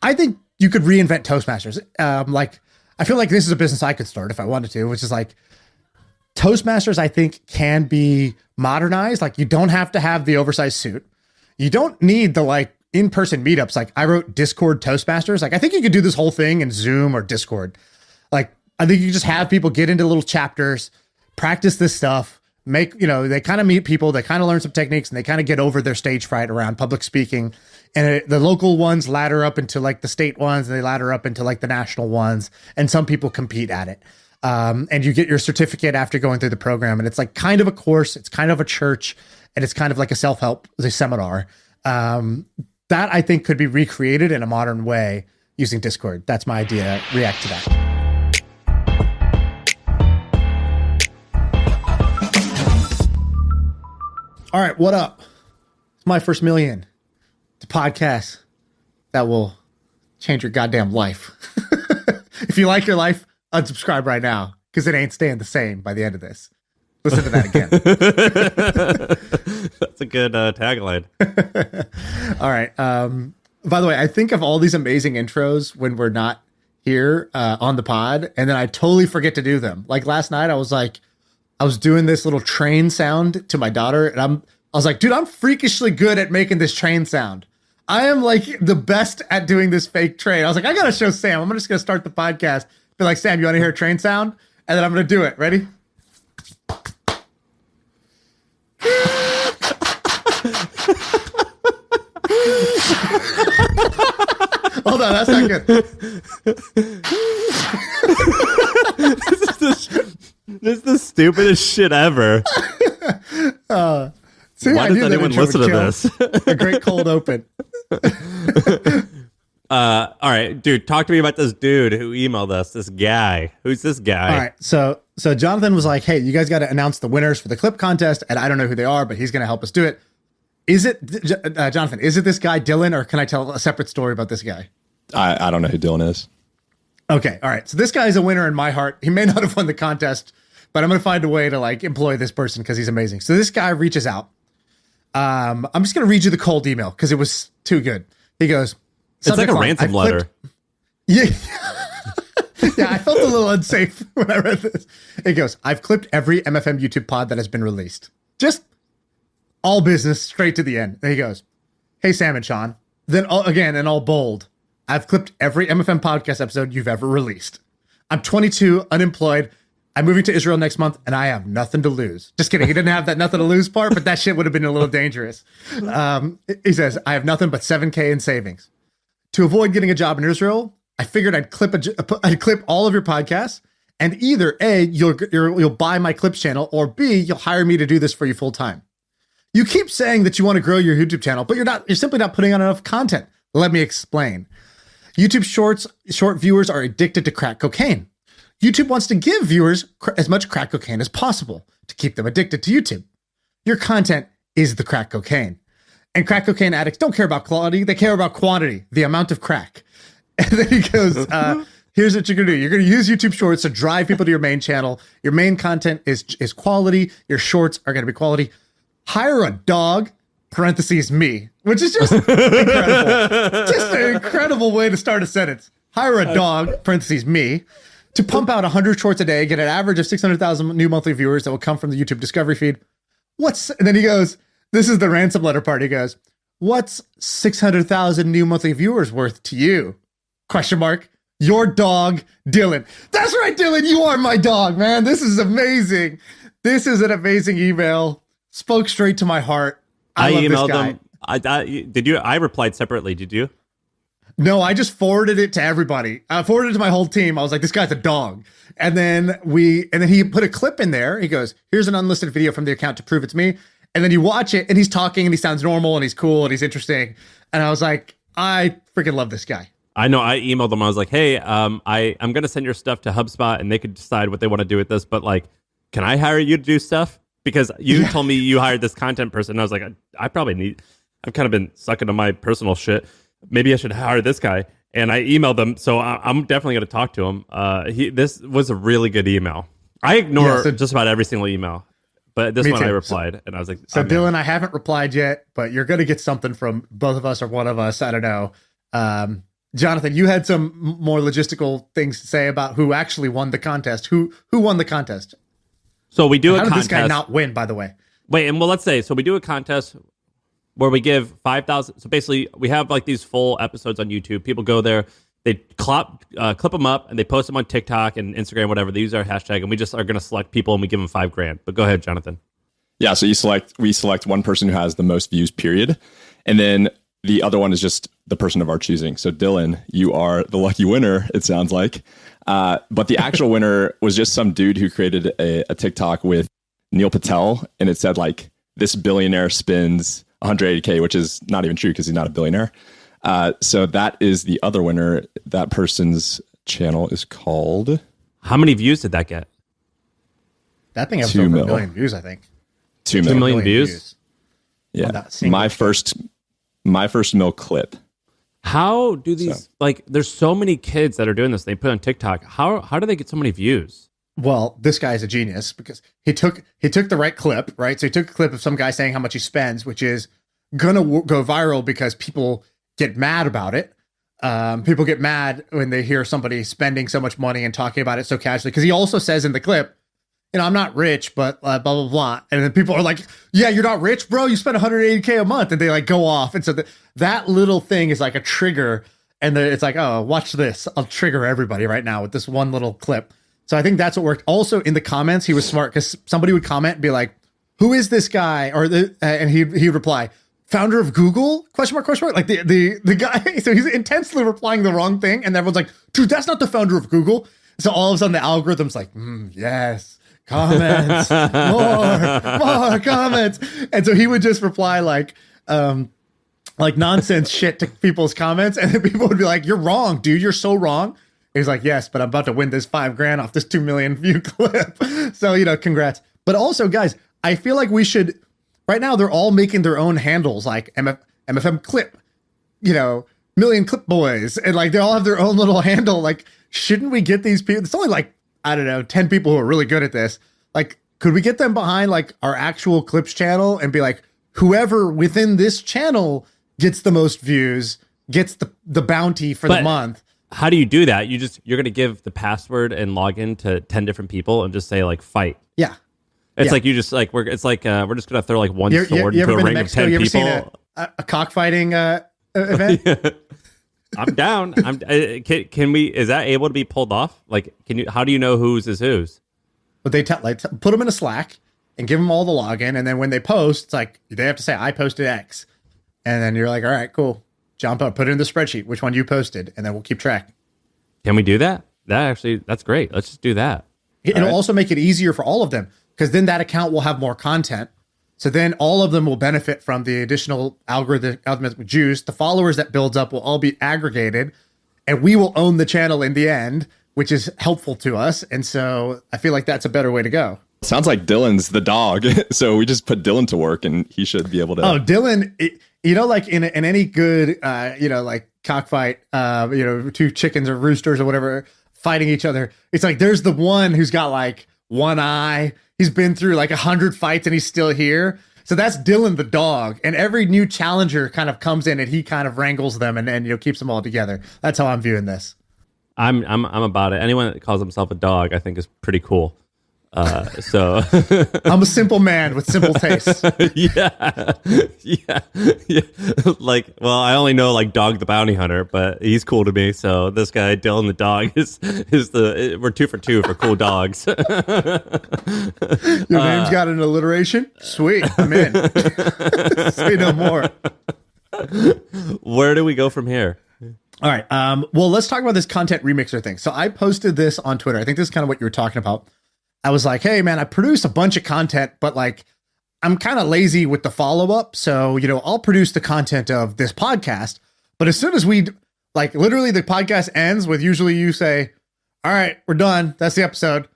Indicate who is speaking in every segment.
Speaker 1: I think you could reinvent Toastmasters. Like, I feel like this is a business I could start if I wanted to, which is like Toastmasters, I think, can be modernized. Like, you don't have to have the oversized suit. You don't need the like in-person meetups. Like, I wrote Discord Toastmasters. Like, I think you could do this whole thing in Zoom or Discord. Like, I think you just have people get into little chapters, practice this stuff, make, you know, they kind of meet people, they kind of learn some techniques, and they kind of get over their stage fright around public speaking. And the local ones ladder up into like the state ones, and they ladder up into like the national ones. And some people compete at it. And you get your certificate after going through the program. And it's like kind of a course. It's kind of a church, and it's kind of like a self-help, a seminar. That I think could be recreated in a modern way using Discord. That's my idea. React to that. All right, what up? It's my first million. It's a podcast that will change your goddamn life. If you like your life, unsubscribe right now, because it ain't staying the same by the end of this. Listen to that again.
Speaker 2: That's a good tagline.
Speaker 1: All right. By the way, I think of all these amazing intros when we're not here on the pod, and then I totally forget to do them. Like last night, I was doing this little train sound to my daughter, and I was like, dude, I'm freakishly good at making this train sound. I am like the best at doing this fake train. I was like, I gotta show Sam. I'm just gonna start the podcast. Be like, Sam, you want to hear a train sound? And then I'm gonna do it. Ready? Hold on, that's not good.
Speaker 2: This is the stupidest shit ever.
Speaker 1: See,
Speaker 2: why does anyone listen to this?
Speaker 1: A great cold open.
Speaker 2: All right, dude, talk to me about this dude who emailed us. This guy. Who's this guy?
Speaker 1: All right, so Jonathan was like, hey, you guys got to announce the winners for the clip contest, and I don't know who they are, but he's going to help us do it. Is it, Jonathan, is it this guy, Dylan, or can I tell a separate story about this guy?
Speaker 3: I don't know who Dylan is. Okay,
Speaker 1: all right. So this guy is a winner in my heart. He may not have won the contest, but I'm going to find a way to like employ this person because he's amazing. So this guy reaches out. I'm just going to read you the cold email because it was too good. He goes,
Speaker 2: it's like a ransom letter.
Speaker 1: Yeah. Yeah, I felt a little unsafe when I read this. It goes, I've clipped every MFM YouTube pod that has been released. Just all business, straight to the end. There he goes, hey, Sam and Sean. Then again, in all bold, I've clipped every MFM podcast episode you've ever released. I'm 22, unemployed. I'm moving to Israel next month, and I have nothing to lose. Just kidding. He didn't have that nothing to lose part, but that shit would have been a little dangerous. He says, I have nothing but $7,000 in savings. To avoid getting a job in Israel, I figured I'd clip all of your podcasts, and either A, you'll buy my clips channel, or B, you'll hire me to do this for you full time. You keep saying that you want to grow your YouTube channel, but you're simply not putting on enough content. Let me explain. YouTube short viewers are addicted to crack cocaine. YouTube wants to give viewers as much crack cocaine as possible to keep them addicted to YouTube. Your content is the crack cocaine. And crack cocaine addicts don't care about quality. They care about quantity, the amount of crack. And then he goes, here's what you're going to do. You're going to use YouTube Shorts to drive people to your main channel. Your main content is quality. Your shorts are going to be quality. Hire a dog, parentheses me, which is just incredible. Just an incredible way to start a sentence. Hire a dog, parentheses me, to pump out 100 shorts a day, get an average of 600,000 new monthly viewers that will come from the YouTube discovery feed. And then he goes, this is the ransom letter part. He goes, what's 600,000 new monthly viewers worth to you? Question mark. Your dog, Dylan. That's right, Dylan. You are my dog, man. This is amazing. This is an amazing email. Spoke straight to my heart. I love emailed this guy.
Speaker 2: them. Did you? I replied separately. Did you?
Speaker 1: No, I just forwarded it to everybody. I forwarded it to my whole team. I was like, this guy's a dog. And then he put a clip in there. He goes, here's an unlisted video from the account to prove it's me. And then you watch it and he's talking and he sounds normal and he's cool and he's interesting. And I was like, I freaking love this guy.
Speaker 2: I know. I emailed them. I was like, hey, I'm going to send your stuff to HubSpot and they could decide what they want to do with this. But like, can I hire you to do stuff? Because you told me you hired this content person. And I was like, I've kind of been sucking to my personal shit. Maybe I should hire this guy. And I emailed them. So I'm definitely going to talk to him. This was a really good email. I ignore just about every single email. But this one I replied. And I was like,
Speaker 1: so Dylan, I haven't replied yet, but you're going to get something from both of us or one of us. I don't know. Jonathan, you had some more logistical things to say about who actually won the contest. Who won the contest?
Speaker 2: So we do a
Speaker 1: contest. How did
Speaker 2: contest.
Speaker 1: this guy not win, by the way?
Speaker 2: Wait, and well, let's say, so we do a contest where we give 5,000. So basically, we have like these full episodes on YouTube. People go there, they clip them up, and they post them on TikTok and Instagram, whatever. They use our hashtag, and we just are going to select people, and we give them $5,000. But go ahead, Jonathan.
Speaker 3: Yeah, so we select one person who has the most views, period. And then the other one is just the person of our choosing. So Dylan, you are the lucky winner, it sounds like. But the actual winner was just some dude who created a TikTok with Neil Patel, and it said like, this billionaire spends 180K, which is not even true because he's not a billionaire. So that is the other winner. That person's channel is called...
Speaker 2: How many views did that get?
Speaker 1: That thing has over 1 million views, I think.
Speaker 3: 2
Speaker 2: million views?
Speaker 3: Yeah. My first mill clip.
Speaker 2: How do these, like, there's so many kids that are doing this. They put on TikTok. How do they get so many views?
Speaker 1: Well, this guy is a genius because he took the right clip, right? So he took a clip of some guy saying how much he spends, which is gonna go viral because people get mad about it. People get mad when they hear somebody spending so much money and talking about it so casually. Because he also says in the clip, I'm not rich, but blah, blah, blah. And then people are like, yeah, you're not rich, bro. You spend 180K a month. And they like go off. And so that little thing is like a trigger. And it's like, oh, watch this. I'll trigger everybody right now with this one little clip. So I think that's what worked. Also in the comments, he was smart because somebody would comment and be like, who is this guy? Or and he'd reply, founder of Google? Question mark. Like the guy. So he's intensely replying the wrong thing. And everyone's like, dude, that's not the founder of Google. So all of a sudden the algorithm's like, yes. Comments, more comments. And so he would just reply like nonsense shit to people's comments. And then people would be like, you're wrong, dude. You're so wrong. He's like, yes, but I'm about to win this $5,000 off this 2 million view clip. So, congrats. But also, guys, I feel like we should, right now, they're all making their own handles like MFM Clip, Million Clip Boys. And like, they all have their own little handle. Like, shouldn't we get these people? It's only like, I don't know, 10 people who are really good at this. Like, could we get them behind like our actual clips channel and be like, whoever within this channel gets the most views gets the bounty for the month?
Speaker 2: How do you do that? You're going to give the password and login to 10 different people and just say like fight.
Speaker 1: Yeah.
Speaker 2: It's like you just like, we're just going to throw like one sword into a ring of 10
Speaker 1: you ever
Speaker 2: people.
Speaker 1: Seen a cockfighting event?
Speaker 2: I'm down. Can we? Is that able to be pulled off? Like, how do you know whose is whose?
Speaker 1: But they put them in a Slack and give them all the login, and then when they post, it's like they have to say I posted X, and then you're like, all right, cool, jump up, put it in the spreadsheet, which one you posted, and then we'll keep track.
Speaker 2: Can we do that? That's great. Let's just do that.
Speaker 1: It'll also make it easier for all of them because then that account will have more content. So then all of them will benefit from the additional algorithmic juice. The followers that builds up will all be aggregated, and we will own the channel in the end, which is helpful to us. And so I feel like that's a better way to go.
Speaker 3: Sounds like Dylan's the dog. So we just put Dylan to work and he should be able to.
Speaker 1: Oh, Dylan, like in any good, like cockfight, two chickens or roosters or whatever fighting each other. It's like there's the one who's got like one eye. He's been through like 100 fights and he's still here. So that's Dylan the dog. And every new challenger kind of comes in and he kind of wrangles them and keeps them all together. That's how I'm viewing this.
Speaker 2: I'm about it. Anyone that calls himself a dog, I think is pretty cool. So
Speaker 1: I'm a simple man with simple tastes.
Speaker 2: yeah. Like, well, I only know like Dog the Bounty Hunter, but he's cool to me. So this guy, Dylan the dog, we're 2 for 2 for cool dogs.
Speaker 1: Your name's got an alliteration? Sweet, I'm in. Say no more.
Speaker 2: Where do we go from here?
Speaker 1: All right. Well, let's talk about this content remixer thing. So I posted this on Twitter. I think this is kind of what you were talking about. I was like, hey, man, I produce a bunch of content, but like, I'm kind of lazy with the follow-up. So, I'll produce the content of this podcast. But as soon as we, like, literally the podcast ends with usually you say, all right, we're done. That's the episode.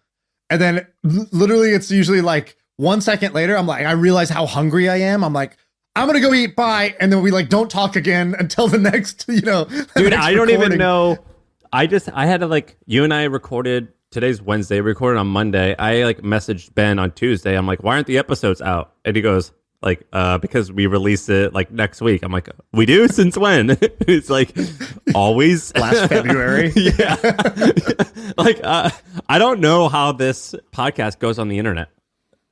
Speaker 1: And then literally it's usually like 1 second later, I'm like, I realize how hungry I am. I'm like, I'm going to go eat, bye. And then we like, don't talk again until the next,
Speaker 2: Dude, I don't even know. I had to like, you and I recorded. Today's Wednesday, recorded on Monday. I like messaged Ben on Tuesday. I'm like, why aren't the episodes out? And he goes, like, because we release it like next week. I'm like, we do? Since when? It's like, always.
Speaker 1: Last February.
Speaker 2: Yeah. Like, I don't know how this podcast goes on the internet.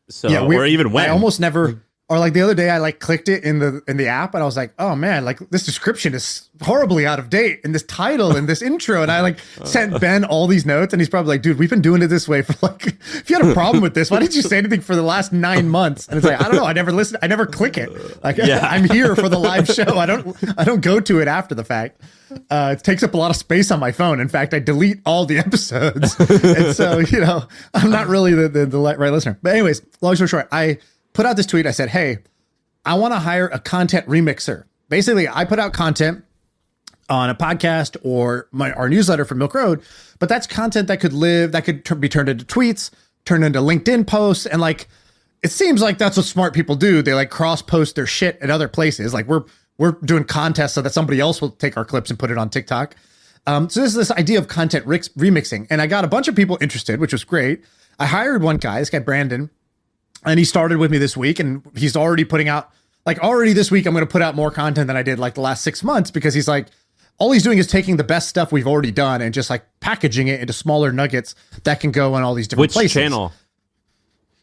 Speaker 2: So,
Speaker 1: Yeah,
Speaker 2: or even when.
Speaker 1: I almost never, or like the other day, I like clicked it in the app, and I was like, oh man, like this description is horribly out of date, and this title and this intro, and I like sent Ben all these notes, and he's probably like, dude, we've been doing it this way for like, if you had a problem with this, why didn't you say anything for the last 9 months? And it's like, I don't know, I never listen, I never click it. Like, I'm here for the live show. I don't go to it after the fact. It takes up a lot of space on my phone. In fact, I delete all the episodes, and so I'm not really the right listener. But anyways, long story short, I put out this tweet. I said, hey, I want to hire a content remixer. Basically, I put out content on a podcast or our newsletter from Milk Road, but that's content that could live, that could be turned into tweets, turned into LinkedIn posts. And like, it seems like that's what smart people do. They like cross post their shit at other places. Like we're doing contests so that somebody else will take our clips and put it on TikTok. So this is this idea of content remixing. And I got a bunch of people interested, which was great. I hired one guy, this guy, Brandon, and he started with me this week, and he's already putting out, like already this week, I'm going to put out more content than I did like the last 6 months, because he's like, all he's doing is taking the best stuff we've already done and just like packaging it into smaller nuggets that can go in all these different places.
Speaker 2: Which channel?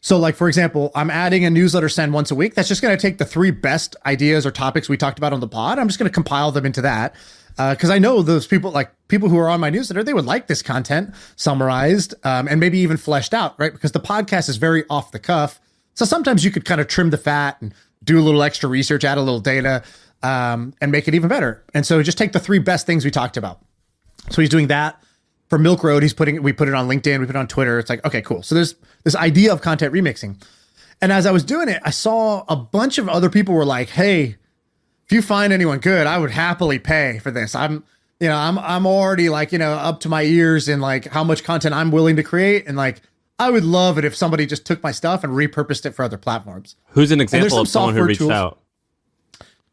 Speaker 1: So like, for example, I'm adding a newsletter send once a week. That's just going to take the 3 best ideas or topics we talked about on the pod. I'm just going to compile them into that. Because I know those people, like people who are on my newsletter, they would like this content summarized and maybe even fleshed out, right? Because the podcast is very off the cuff. So sometimes you could kind of trim the fat and do a little extra research, add a little data, and make it even better. And so just take the 3 best things we talked about. So he's doing that. For Milk Road, we put it on LinkedIn, we put it on Twitter. It's like, okay, cool. So there's this idea of content remixing. And as I was doing it, I saw a bunch of other people were like, hey, if you find anyone good, I would happily pay for this. I'm already like, up to my ears in like how much content I'm willing to create. And like, I would love it if somebody just took my stuff and repurposed it for other platforms.
Speaker 2: Who's an example of someone who reached out?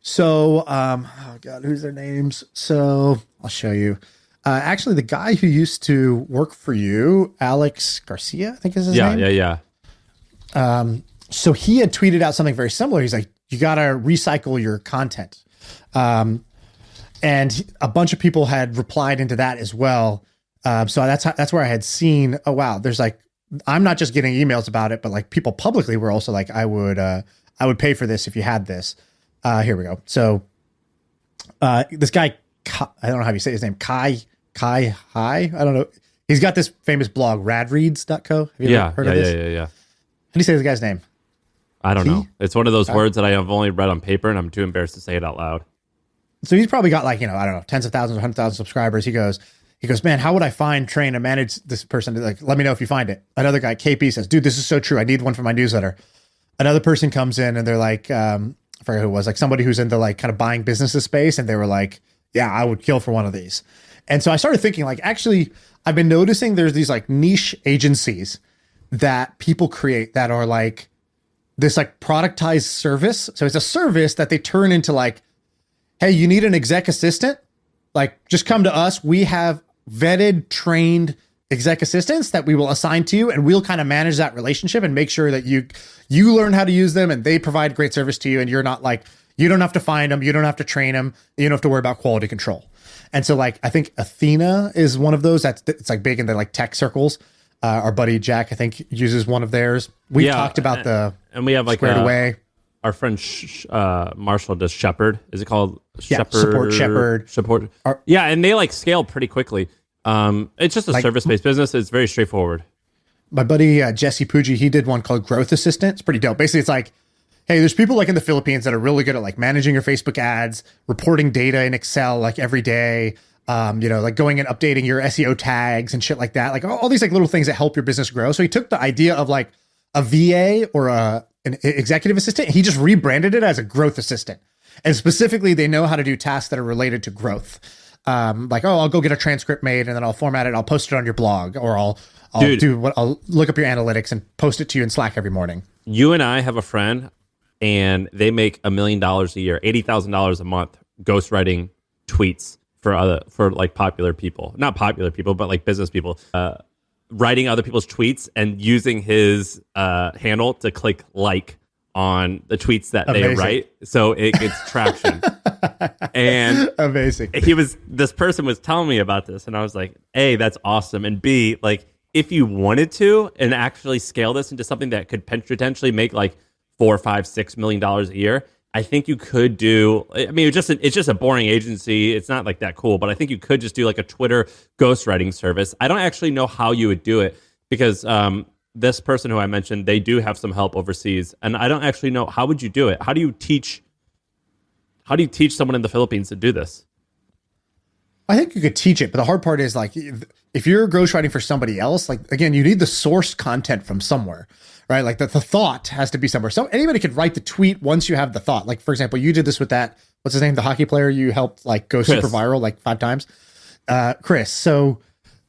Speaker 1: So, oh God, who's their names? So I'll show you. Actually, the guy who used to work for you, Alex Garcia, I think is his name.
Speaker 2: Yeah.
Speaker 1: So he had tweeted out something very similar. He's like, you got to recycle your content. And a bunch of people had replied into that as well. So that's where I had seen, oh, wow, there's like, I'm not just getting emails about it, but like people publicly were also like, I would pay for this if you had this. Here we go. So this guy, I don't know how you say his name, Kai Hi. I don't know. He's got this famous blog, radreads.co. Have you ever heard of this?
Speaker 2: Yeah.
Speaker 1: How do you say the guy's name?
Speaker 2: I don't know. It's one of those words that I have only read on paper, and I'm too embarrassed to say it out loud.
Speaker 1: So he's probably got like, I don't know, tens of thousands or 100,000 subscribers. He goes, man, how would I train, and manage this person? Like, let me know if you find it. Another guy, KP, says, dude, this is so true. I need one for my newsletter. Another person comes in and they're like, I forget who it was, like somebody who's into like kind of buying businesses space. And they were like, yeah, I would kill for one of these. And so I started thinking like, actually, I've been noticing there's these like niche agencies that people create that are like this like productized service. So it's a service that they turn into like, hey, you need an exec assistant? Like, just come to us. We have vetted, trained exec assistants that we will assign to you, and we'll kind of manage that relationship and make sure that you learn how to use them and they provide great service to you. And you're not like, you don't have to find them. You don't have to train them. You don't have to worry about quality control. And so like, I think Athena is one of those it's like big in the like tech circles. Our buddy Jack, I think, uses one of theirs. We've talked about
Speaker 2: and we have like
Speaker 1: Squared Away.
Speaker 2: Our friend Marshall does Shepherd. Is it called Shepherd?
Speaker 1: Support Shepherd.
Speaker 2: Support. And they like scale pretty quickly. It's just a service-based business. It's very straightforward.
Speaker 1: My buddy Jesse Pujji, he did one called Growth Assistant. It's pretty dope. Basically, it's like, hey, there's people like in the Philippines that are really good at like managing your Facebook ads, reporting data in Excel like every day, like going and updating your SEO tags and shit like that. Like all these like little things that help your business grow. So he took the idea of like a VA or an executive assistant. He just rebranded it as a growth assistant. And specifically, they know how to do tasks that are related to growth. Like, I'll go get a transcript made and then I'll format it. I'll post it on your blog, or I'll look up your analytics and post it to you in Slack every morning.
Speaker 2: You and I have a friend, and they make $1 million a year, $80,000 a month, ghostwriting tweets for like popular people, not popular people, but like business people, writing other people's tweets and using his handle to click like on the tweets that they
Speaker 1: Amazing.
Speaker 2: write, so it gets traction. And
Speaker 1: Amazing.
Speaker 2: This person was telling me about this, and I was like, A, that's awesome, and B, like, if you wanted to and actually scale this into something that could potentially make like $4, $5, $6 million a year, I think you could do. I mean, it's just a boring agency. It's not like that cool, but I think you could just do like a Twitter ghostwriting service. I don't actually know how you would do it because this person who I mentioned, they do have some help overseas, and I don't actually know how would you do it. How do you teach someone in the Philippines to do this?
Speaker 1: I think you could teach it, but the hard part is like if you're ghostwriting for somebody else, like again, you need the source content from somewhere, right? Like the thought has to be somewhere. So anybody could write the tweet once you have the thought. Like for example, you did this with that, what's his name? The hockey player you helped like go super viral like 5 times. Chris. So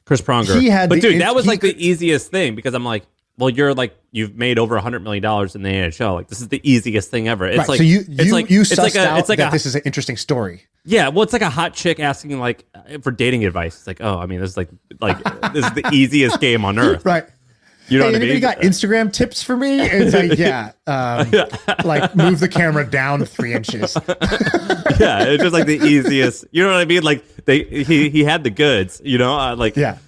Speaker 2: Chris Pronger.
Speaker 1: Dude,
Speaker 2: that was like the easiest thing because I'm like, well, you've made over $100 million in the NHL. Like this is the easiest thing ever. It's
Speaker 1: right.
Speaker 2: like
Speaker 1: so you
Speaker 2: it's
Speaker 1: sussed out
Speaker 2: that
Speaker 1: this is an interesting story.
Speaker 2: Yeah, well, it's like a hot chick asking like for dating advice. It's like, oh, I mean, this is like this is the easiest game on earth,
Speaker 1: right?
Speaker 2: You know what I
Speaker 1: anybody
Speaker 2: mean?
Speaker 1: got Instagram tips for me? It's like, like move the camera down 3 inches.
Speaker 2: Yeah, it's just like the easiest. You know what I mean? Like he had the goods. You know,
Speaker 1: yeah.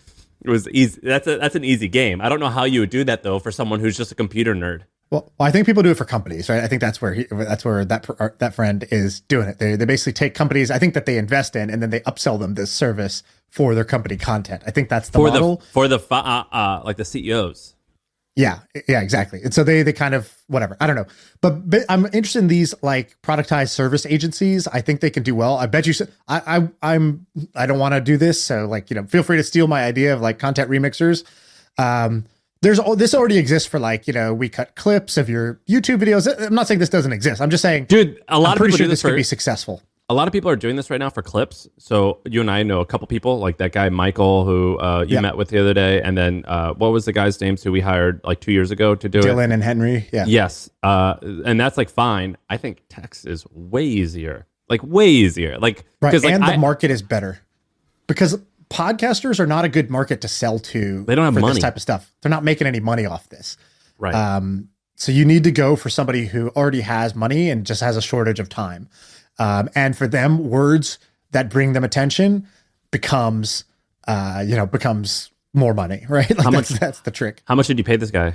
Speaker 2: It was easy. That's an easy game. I don't know how you would do that though for someone who's just a computer nerd.
Speaker 1: Well, I think people do it for companies, right? I think that's where that friend is doing it. They basically take companies, I think that they invest in, and then they upsell them this service for their company content. I think that's the model
Speaker 2: for the like the CEOs.
Speaker 1: Yeah, exactly. And so they kind of whatever. I don't know, but I'm interested in these like productized service agencies. I think they can do well. I bet you. I don't want to do this, so like feel free to steal my idea of like content remixers. This already exists for like we cut clips of your YouTube videos. I'm not saying this doesn't exist. I'm just saying,
Speaker 2: dude, a lot of people
Speaker 1: sure
Speaker 2: do
Speaker 1: this could be successful.
Speaker 2: A lot of people are doing this right now for clips. So you and I know a couple people, like that guy Michael, who you met with the other day, and then what was the guy's name who we hired like 2 years ago to do
Speaker 1: Dylan and Henry. Yeah.
Speaker 2: Yes, and that's like fine. I think text is way easier, like way easier. Like
Speaker 1: right,
Speaker 2: like,
Speaker 1: and the market is better because podcasters are not a good market to sell to.
Speaker 2: They don't have money.
Speaker 1: This type of stuff. They're not making any money off this.
Speaker 2: Right.
Speaker 1: So you need to go for somebody who already has money and just has a shortage of time. And for them, words that bring them attention becomes more money, right? Like that's the trick.
Speaker 2: How much did you pay this guy?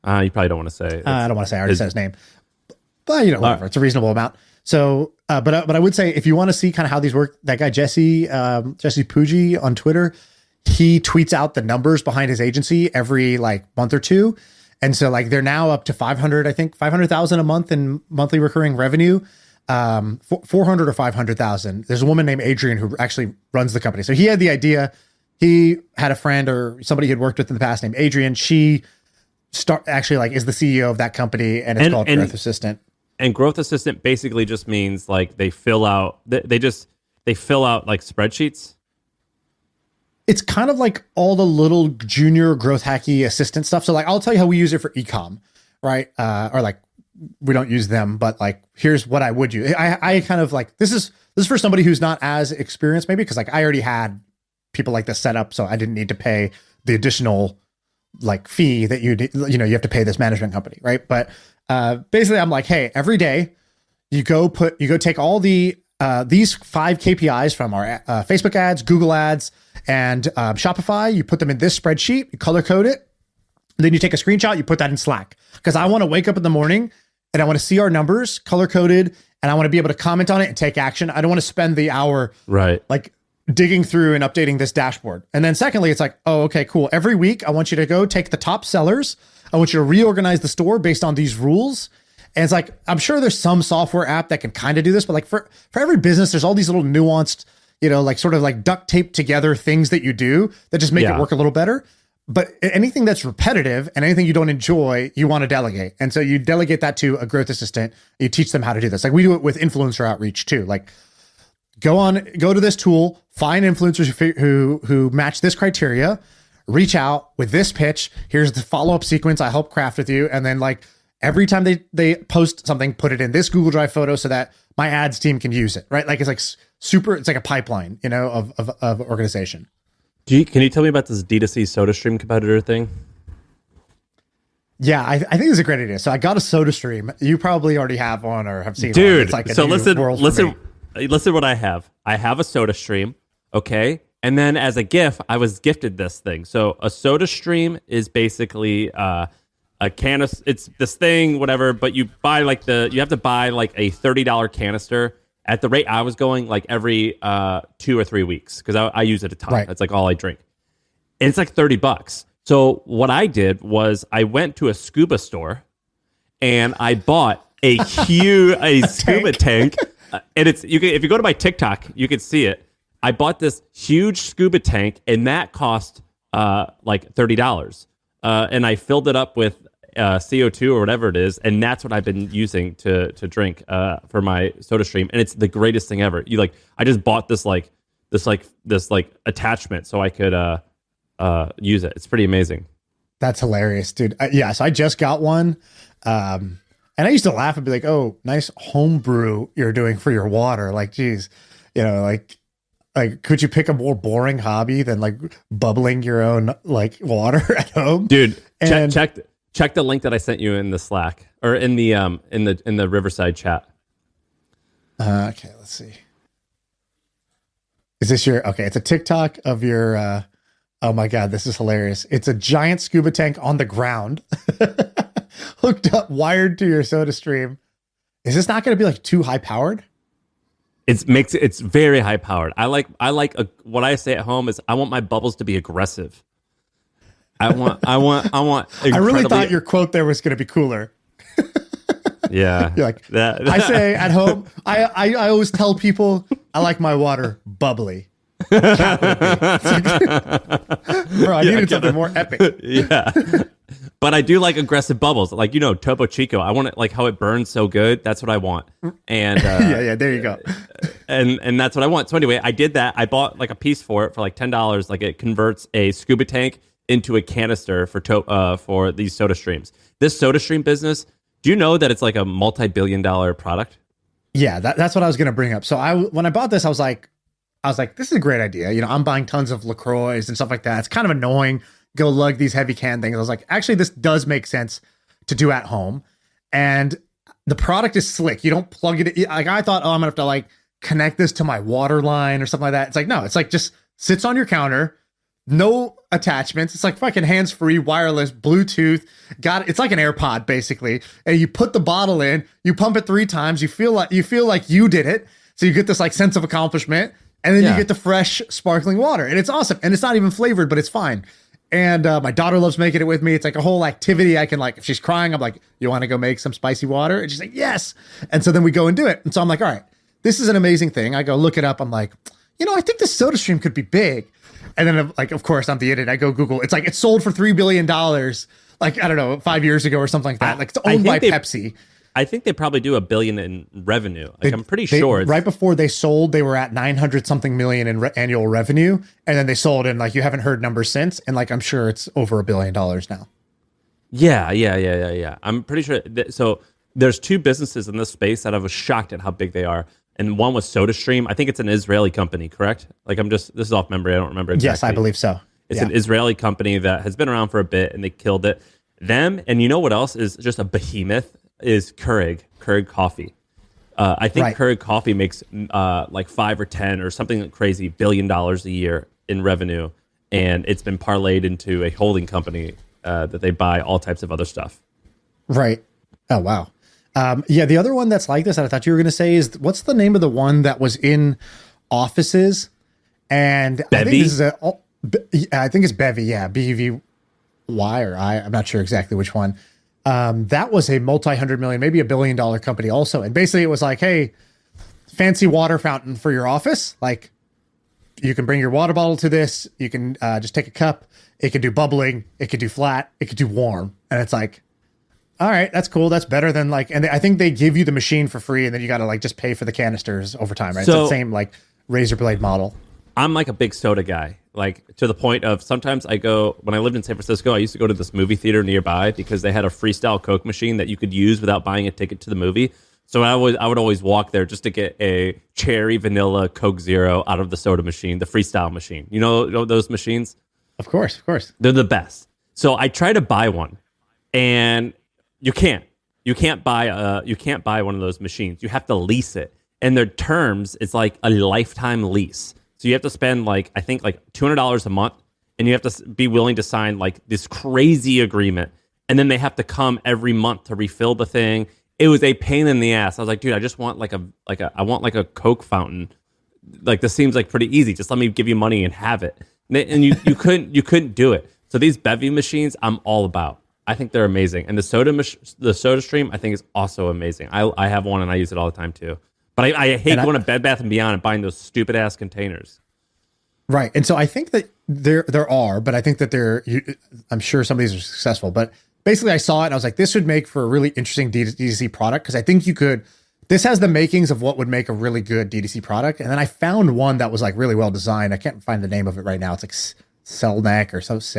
Speaker 2: You probably don't want to say.
Speaker 1: I don't want to say. I already said his name, but whatever. It's a reasonable amount. So, but I would say if you want to see kind of how these work, that guy Jesse Pujji on Twitter, he tweets out the numbers behind his agency every like month or two, and so like they're now up to 500,000 a month in monthly recurring revenue. 400 or 500,000. There's a woman named Adrian who actually runs the company. So he had the idea. He had a friend or somebody he had worked with in the past named Adrian. She is the CEO of that company, and it's called Growth Assistant.
Speaker 2: And Growth Assistant basically just means like they fill out like spreadsheets.
Speaker 1: It's kind of like all the little junior growth hacky assistant stuff. So like I'll tell you how we use it for ecom, right? Or like we don't use them, but like here's what I would use. I kind of like this is for somebody who's not as experienced, maybe because like I already had people like this set up, so I didn't need to pay the additional like fee that you have to pay this management company, right? But basically, I'm like, hey, every day you go take all the these 5 KPIs from our Facebook ads, Google ads, and Shopify. You put them in this spreadsheet, you color code it. Then you take a screenshot, you put that in Slack. Because I want to wake up in the morning and I want to see our numbers color coded, and I want to be able to comment on it and take action. I don't want to spend the hour like digging through and updating this dashboard. And then secondly, it's like, oh, okay, cool. Every week I want you to go take the top sellers. I want you to reorganize the store based on these rules. And it's like, I'm sure there's some software app that can kind of do this, but like for every business, there's all these little nuanced, like sort of like duct tape together things that you do that just make it work a little better. But anything that's repetitive and anything you don't enjoy, you want to delegate. And so you delegate that to a growth assistant. You teach them how to do this. Like we do it with influencer outreach too. Like go to this tool, find influencers who match this criteria, reach out with this pitch. Here's the follow-up sequence I help craft with you. And then like every time they post something, put it in this Google Drive photo so that my ads team can use it, right? Like it's like it's like a pipeline, of organization.
Speaker 2: Can you tell me about this DTC Sodastream competitor thing?
Speaker 1: Yeah, I think it's a great idea. So I got a Sodastream. You probably already have one or have seen one.
Speaker 2: Dude,
Speaker 1: It's like a
Speaker 2: so
Speaker 1: new world for me.
Speaker 2: listen what I have. I have a Sodastream, okay? And then as a gift, I was gifted this thing. So a Sodastream is basically a canister. It's this thing, whatever, but you have to buy like a $30 canister. At the rate I was going, like every 2 or 3 weeks, because I use it a ton.
Speaker 1: Right.
Speaker 2: That's like all I drink. And it's like $30. So what I did was I went to a scuba store and I bought a huge scuba tank. And if you go to my TikTok, you can see it. I bought this huge scuba tank, and that cost like $30. And I filled it up with CO2 or whatever it is, and that's what I've been using to drink for my Sodastream, and it's the greatest thing ever. I just bought this attachment so I could use it. It's pretty amazing.
Speaker 1: That's hilarious, dude. Yeah, so I just got one. And I used to laugh and be like, oh, nice home brew you're doing for your water. Like, geez, like could you pick a more boring hobby than like bubbling your own like water at home?
Speaker 2: Dude, check the link that I sent you in the Slack or in the Riverside chat.
Speaker 1: Okay, let's see. Is this okay, it's a TikTok of your oh my God, this is hilarious. It's a giant scuba tank on the ground, hooked up, wired to your Sodastream. Is this not going to be like too high powered?
Speaker 2: It's very high powered. I like what I say at home is I want my bubbles to be aggressive. I want.
Speaker 1: I really thought your quote there was going to be cooler.
Speaker 2: Yeah,
Speaker 1: you're like that. I say at home. I always tell people I like my water bubbly. Bro, I needed something more epic.
Speaker 2: Yeah. But I do like aggressive bubbles. Like, Topo Chico. I want it like how it burns so good. That's what I want. And
Speaker 1: yeah, there you go.
Speaker 2: And that's what I want. So anyway, I did that. I bought like a piece for it for like $10. Like it converts a scuba tank into a canister for these Sodastreams. This Sodastream business, do you know that it's like a multi-billion-dollar product?
Speaker 1: Yeah, that's what I was going to bring up. So when I bought this, I was like, this is a great idea. I'm buying tons of LaCroix and stuff like that. It's kind of annoying. Go lug these heavy can things. I was like, actually, this does make sense to do at home. And the product is slick. You don't plug it in. Like I thought, I'm gonna have to like connect this to my water line or something like that. It's like, no, it's like just sits on your counter, no attachments. It's like fucking hands-free, wireless, Bluetooth. It's like an AirPod basically. And you put the bottle in, you pump it 3 times. You feel like you did it. So you get this like sense of accomplishment, and then you get the fresh sparkling water, and it's awesome. And it's not even flavored, but it's fine. And my daughter loves making it with me. It's like a whole activity. I can like, if she's crying, I'm like, you want to go make some spicy water? And she's like, yes. And so then we go and do it. And so I'm like, all right, this is an amazing thing. I go look it up. I'm like, I think this Sodastream could be big. And then like, of course, on the internet, I go Google. It's like, it's sold for $3 billion. Like, I don't know, 5 years ago or something like that. Like it's owned by Pepsi.
Speaker 2: I think they probably do $1 billion in revenue. Like I'm pretty sure.
Speaker 1: Right before they sold, they were at 900 something million in annual revenue, and then they sold, and like you haven't heard numbers since. And like I'm sure it's over $1 billion now.
Speaker 2: Yeah. I'm pretty sure. So there's 2 businesses in this space that I was shocked at how big they are, and one was Sodastream. I think it's an Israeli company, correct? Like this is off memory. I don't remember exactly.
Speaker 1: Yes, I believe so.
Speaker 2: It's an Israeli company that has been around for a bit, and they killed it. Them, and you know what else is just a behemoth? Is Keurig coffee. I think Keurig coffee makes like 5 or 10 or something crazy $1 billion a year in revenue, and it's been parlayed into a holding company that they buy all types of other stuff. Right.
Speaker 1: Oh wow. Yeah, the other one that's like this that I thought you were going to say is, what's the name of the one that was in offices? And
Speaker 2: Bevi?
Speaker 1: I think this is I think it's Bevi. Yeah, B-E-V-Y or I. I'm not sure exactly which one. That was a multi-hundred million, maybe $1 billion company also. And basically it was like, hey, fancy water fountain for your office. Like you can bring your water bottle to this. You can just take a cup. It can do bubbling. It could do flat. It could do warm. And it's like, all right, that's cool. That's better than like, and I think they give you the machine for free, and then you got to like just pay for the canisters over time, right? So, it's the same like razor blade model.
Speaker 2: I'm like a big soda guy, like to the point of sometimes I go, when I lived in San Francisco, I used to go to this movie theater nearby because they had a freestyle Coke machine that you could use without buying a ticket to the movie. So I would always walk there just to get a cherry vanilla Coke Zero out of the soda machine, the freestyle machine. You know those machines?
Speaker 1: Of course.
Speaker 2: They're the best. So I tried to buy one, and you can't buy one of those machines. You have to lease it, and their terms, it's like a lifetime lease. So you have to spend I think $200 a month, and you have to be willing to sign this crazy agreement, and then they have to come every month to refill the thing. It was a pain in the ass. I was like, dude, I just want I want a Coke fountain. This seems pretty easy. Just let me give you money and have it. And you couldn't do it. So these bevi machines, I'm all about. I think they're amazing. And the Sodastream, I think, is also amazing. I have one and I use it all the time too. But I hate going to Bed Bath & Beyond and buying those stupid ass containers.
Speaker 1: Right. And so I think that there are, but I think that I'm sure some of these are successful. But basically I saw it and I was like, this would make for a really interesting DTC product, because I think this has the makings of what would make a really good DTC product. And then I found one that was really well designed. I can't find the name of it right now. It's like Cell Deck or something.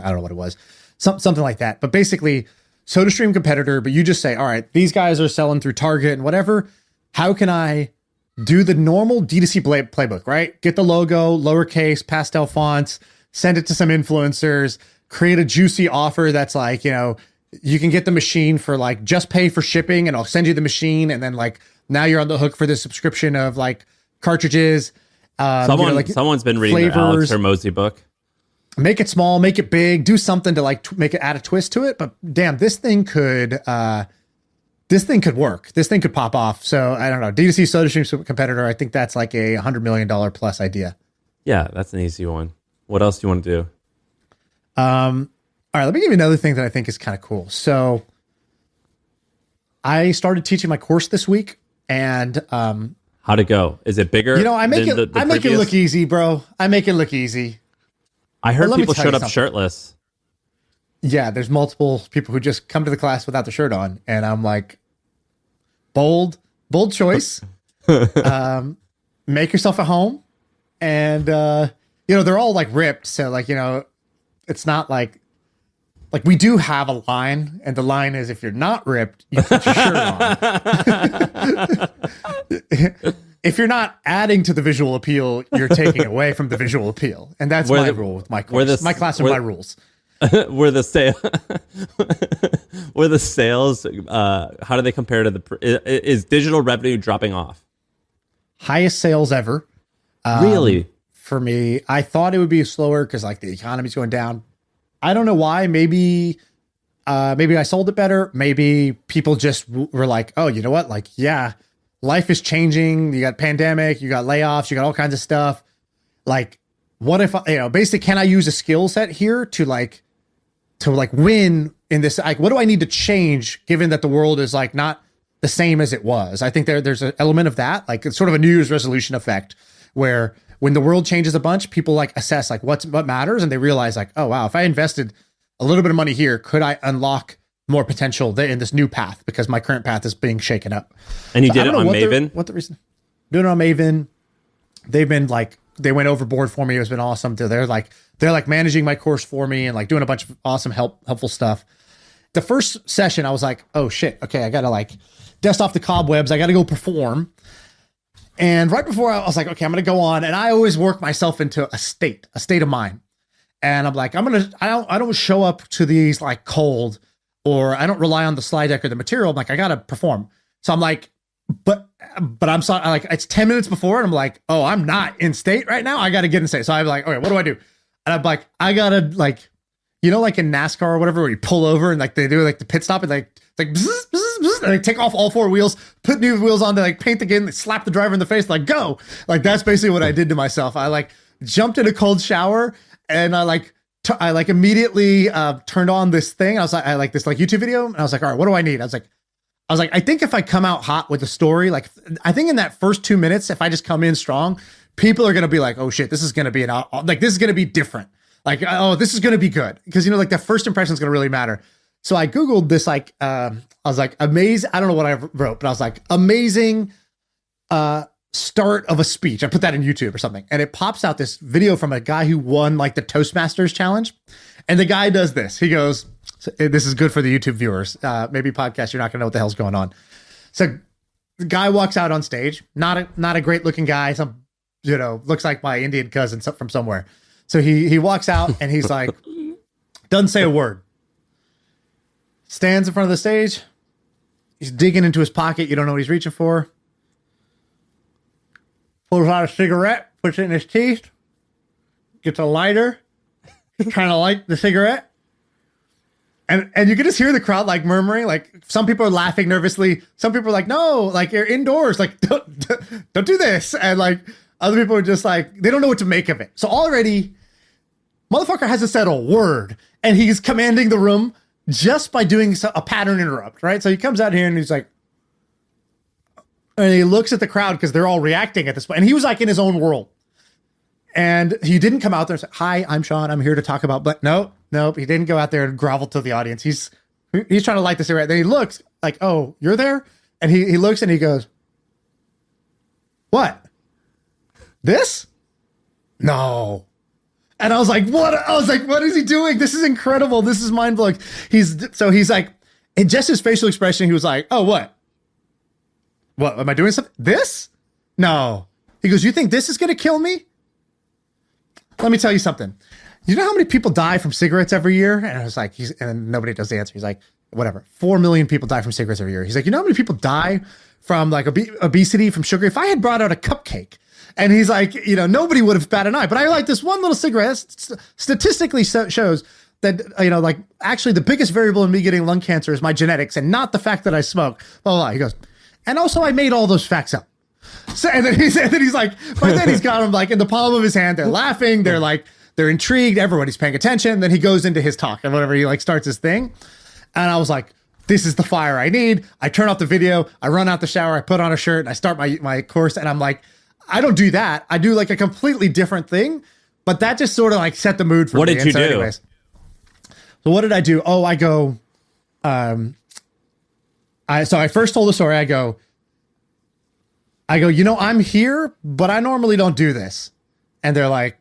Speaker 1: I don't know what it was. Something like that. But basically, SodaStream competitor, but you just say, all right, these guys are selling through Target and whatever. How can I do the normal DTC playbook, right? Get the logo, lowercase, pastel fonts, send it to some influencers, create a juicy offer that's you can get the machine for just pay for shipping and I'll send you the machine. And then now you're on the hook for the subscription of cartridges.
Speaker 2: Someone's been reading the Alex Hormozi book.
Speaker 1: Make it small, make it big, do something to make it, add a twist to it. But damn, this thing could work. This thing could pop off. So I don't know. DTC SodaStream competitor. I think that's a $100 million plus idea.
Speaker 2: Yeah, that's an easy one. What else do you want to do?
Speaker 1: All right, let me give you another thing that I think is kind of cool. So I started teaching my course this week, and
Speaker 2: how'd it go? Is it bigger?
Speaker 1: I make it look easy, bro. I make it look easy.
Speaker 2: I heard people showed up shirtless.
Speaker 1: Yeah, there's multiple people who just come to the class without the shirt on, and I'm like, bold choice. Make yourself at home, and they're all ripped, so it's not like we do have a line, and the line is, if you're not ripped, you put your shirt on. If you're not adding to the visual appeal, you're taking away from the visual appeal. And that's my rule with my course. My class are my rules.
Speaker 2: Were the sales, how do they compare to is digital revenue dropping off?
Speaker 1: Highest sales ever.
Speaker 2: Really?
Speaker 1: For me, I thought it would be slower because the economy's going down. I don't know why. Maybe I sold it better. Maybe people just were like, oh, you know what? Yeah, life is changing. You got pandemic, you got layoffs, you got all kinds of stuff. What if basically, can I use a skill set here to win in this? What do I need to change given that the world is not the same as it was? I think there's an element of that, it's sort of a New Year's resolution effect where when the world changes a bunch, people assess what matters, and they realize oh wow, if I invested a little bit of money here, could I unlock more potential in this new path because my current path is being shaken up.
Speaker 2: And you did it on Maven?
Speaker 1: What the reason? Doing it on Maven. They've been they went overboard for me. It's been awesome. They're managing my course for me and doing a bunch of awesome helpful stuff. The first session, I was like, oh shit, okay, I gotta dust off the cobwebs. I gotta go perform. And right before I was like, okay, I'm going to go on. And I always work myself into a state of mind. And I'm like, I don't show up to these cold, or I don't rely on the slide deck or the material. I'm like, I got to perform. So I'm like, but I'm sorry. It's 10 minutes before. And I'm like, oh, I'm not in state right now. I got to get in state. So I'm like, okay, what do I do? And I'm like, I got to in NASCAR or whatever, where you pull over and they do the pit stop and bzz, bzz, bzz, and take off all four wheels, put new wheels on, they paint again, they slap the driver in the face, go. That's basically what I did to myself. I jumped in a cold shower and I immediately turned on this thing. I was like, this YouTube video, and I was like, all right, what do I need? I was like, I think if I come out hot with the story, I think in that first 2 minutes, if I just come in strong, people are going to be like, oh shit, this is going to be this is going to be different. Oh, this is going to be good. Because, that first impression is going to really matter. So I Googled this, I was amazing. I don't know what I wrote, but I was amazing start of a speech. I put that in YouTube or something. And it pops out this video from a guy who won the Toastmasters challenge. And the guy does this. He goes, this is good for the YouTube viewers. Maybe podcast, you're not going to know what the hell's going on. So the guy walks out on stage, not a great looking guy. Some, looks like my Indian cousin from somewhere. So he walks out and he's doesn't say a word. stands in front of the stage. He's digging into his pocket. You don't know what he's reaching for. Pulls out a cigarette, puts it in his teeth, gets a lighter, trying to light the cigarette. And you can just hear the crowd like murmuring. Like some people are laughing nervously. Some people are like, no, like you're indoors. Like don't do this. And like other people are just like, they don't know what to make of it. So already, motherfucker hasn't said a word. And he's commanding the room just by doing a pattern interrupt, right? So he comes out here and he's like, and he looks at the crowd because they're all reacting at this point. And he was like in his own world. And he didn't come out there and say, hi, I'm Shaan. I'm here to talk about, but nope. He didn't go out there and grovel to the audience. He's trying to light the cigarette. Then he looks like, oh, you're there? And he looks and he goes, what? This? No. And I was like, what? I was like, what is he doing? This is incredible. This is mind blowing. He's like, in just his facial expression, he was like, oh, what? What, am I doing something? This? No. He goes, you think this is going to kill me? Let me tell you something. You know how many people die from cigarettes every year? And I was like, and nobody does the answer. He's like, whatever. 4 million people die from cigarettes every year. He's like, you know how many people die from like obesity, from sugar? If I had brought out a cupcake, and he's like, nobody would have batted an eye. But I like this one little cigarette. Statistically shows that, like actually the biggest variable in me getting lung cancer is my genetics and not the fact that I smoke. Blah, blah, blah. He goes, and also I made all those facts up. So, and then he's like, by then he's got them like in the palm of his hand. They're laughing. They're like, they're intrigued. Everybody's paying attention. Then he goes into his talk and whatever, he like starts his thing. And I was like, this is the fire I need. I turn off the video. I run out the shower. I put on a shirt and I start my course. And I'm like, I don't do that. I do like a completely different thing, but that just sort of like set the mood for me.
Speaker 2: What did you do?
Speaker 1: Anyways, so what did I do? Oh, I go, so I first told the story. I go, I'm here, but I normally don't do this. And they're like,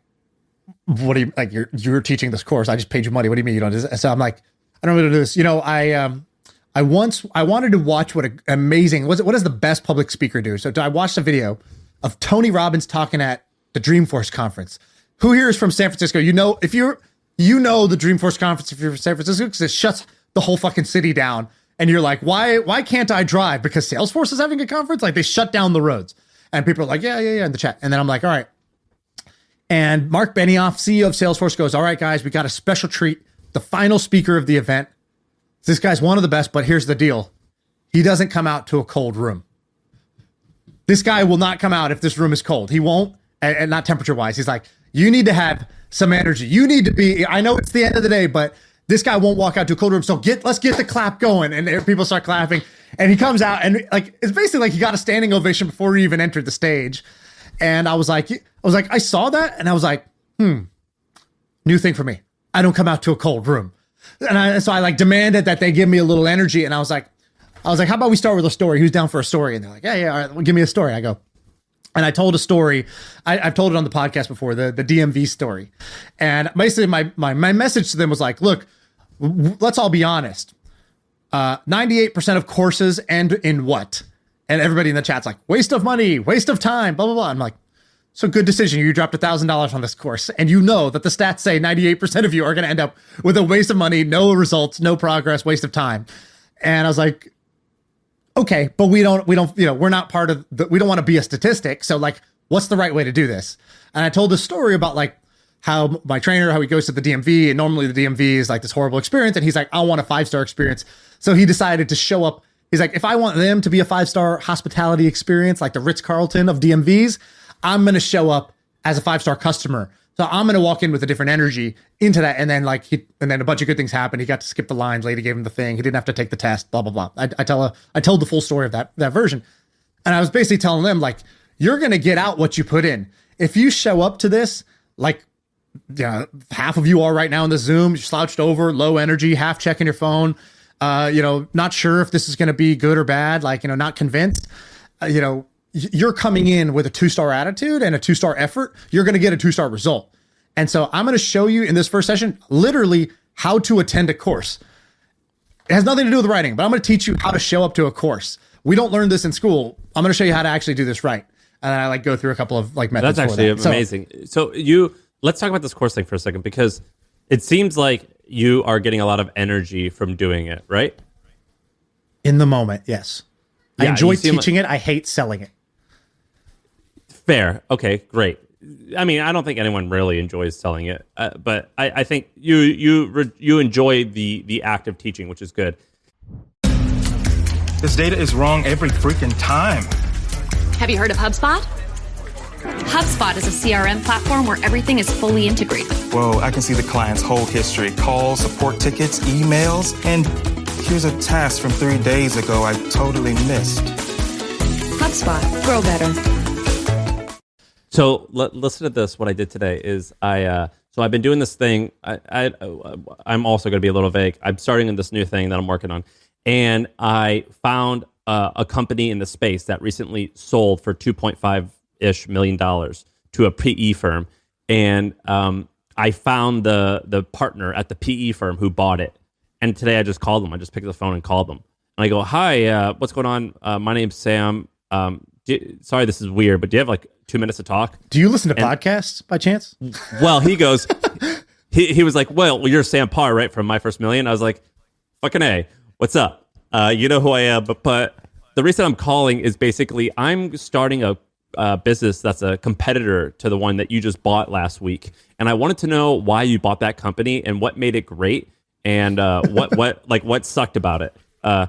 Speaker 1: what do you, like, you're teaching this course. I just paid you money. What do you mean you don't do this? So I'm like, I don't really do this. I wanted to watch what an amazing, what does the best public speaker do? So I watched a video of Tony Robbins talking at the Dreamforce conference. Who here is from San Francisco? If the Dreamforce conference, if you're from San Francisco, because it shuts the whole fucking city down. And you're like, why can't I drive? Because Salesforce is having a conference? Like they shut down the roads. And people are like, yeah, in the chat. And then I'm like, all right. And Mark Benioff, CEO of Salesforce, goes, all right, guys, we got a special treat. The final speaker of the event. This guy's one of the best, but here's the deal. He doesn't come out to a cold room. This guy will not come out if this room is cold. He won't, and not temperature-wise. He's like, you need to have some energy. You need to be, I know it's the end of the day, but this guy won't walk out to a cold room. So let's get the clap going. And people start clapping. And he comes out and like, it's basically like he got a standing ovation before he even entered the stage. And I was like, I saw that. And I was like, new thing for me. I don't come out to a cold room. So I like demanded that they give me a little energy. And I was like, how about we start with a story? Who's down for a story? And they're like, yeah, all right, well, give me a story. I go, and I told a story. I've told it on the podcast before, the DMV story. And basically my message to them was like, look, let's all be honest. 98% of courses end in what? And everybody in the chat's like, waste of money, waste of time, blah, blah, blah. I'm like, so good decision. You dropped $1,000 on this course. And you know that the stats say 98% of you are going to end up with a waste of money, no results, no progress, waste of time. And I was like, okay, but we don't, we're not part of we don't want to be a statistic. So like, what's the right way to do this? And I told this story about like how my trainer, how he goes to the DMV, and normally the DMV is like this horrible experience. And he's like, I want a 5-star experience. So he decided to show up. He's like, if I want them to be a 5-star hospitality experience, like the Ritz-Carlton of DMVs, I'm going to show up as a 5-star customer. So I'm going to walk in with a different energy into that. And then and then a bunch of good things happened. He got to skip the lines. Lady gave him the thing. He didn't have to take the test, blah, blah, blah. I told the full story of that version. And I was basically telling them like, you're going to get out what you put in. If you show up to this, like, half of you are right now in the Zoom, you're slouched over, low energy, half checking your phone, not sure if this is going to be good or bad, like, not convinced, you're coming in with a 2-star attitude and a 2-star effort, you're going to get a 2-star result. And so I'm going to show you in this first session, literally how to attend a course. It has nothing to do with writing, but I'm going to teach you how to show up to a course. We don't learn this in school. I'm going to show you how to actually do this right. And I go through a couple of methods.
Speaker 2: That's actually amazing. So let's talk about this course thing for a second, because it seems like you are getting a lot of energy from doing it, right?
Speaker 1: In the moment, yes. I
Speaker 2: Yeah,
Speaker 1: enjoy
Speaker 2: you seem
Speaker 1: teaching it. I hate selling it.
Speaker 2: Fair. Okay, great. I mean, I don't think anyone really enjoys selling it, but I think you enjoy the act of teaching, which is good.
Speaker 4: This data is wrong every freaking time.
Speaker 5: Have you heard of HubSpot? HubSpot is a CRM platform where everything is fully integrated.
Speaker 4: Whoa, I can see the client's whole history, calls, support tickets, emails, and here's a task from 3 days ago I totally missed.
Speaker 5: HubSpot, grow better.
Speaker 2: So listen to this. What I did today is I've been doing this thing. I'm also going to be a little vague. I'm starting in this new thing that I'm working on, and I found a company in the space that recently sold for $2.5-ish million to a PE firm, and I found the partner at the PE firm who bought it. And today I just called them. I just picked up the phone and called them, and I go, "Hi, what's going on? My name's Sam. Sorry, this is weird, but do you have like 2 minutes to talk?"
Speaker 1: Do you listen to podcasts by chance?
Speaker 2: Well, he goes, he was like, well, you're Sam Parr, right, from My First Million? I was like, fucking A, what's up? You know who I am, but the reason I'm calling is basically I'm starting a business that's a competitor to the one that you just bought last week. And I wanted to know why you bought that company and what made it great and what sucked about it. And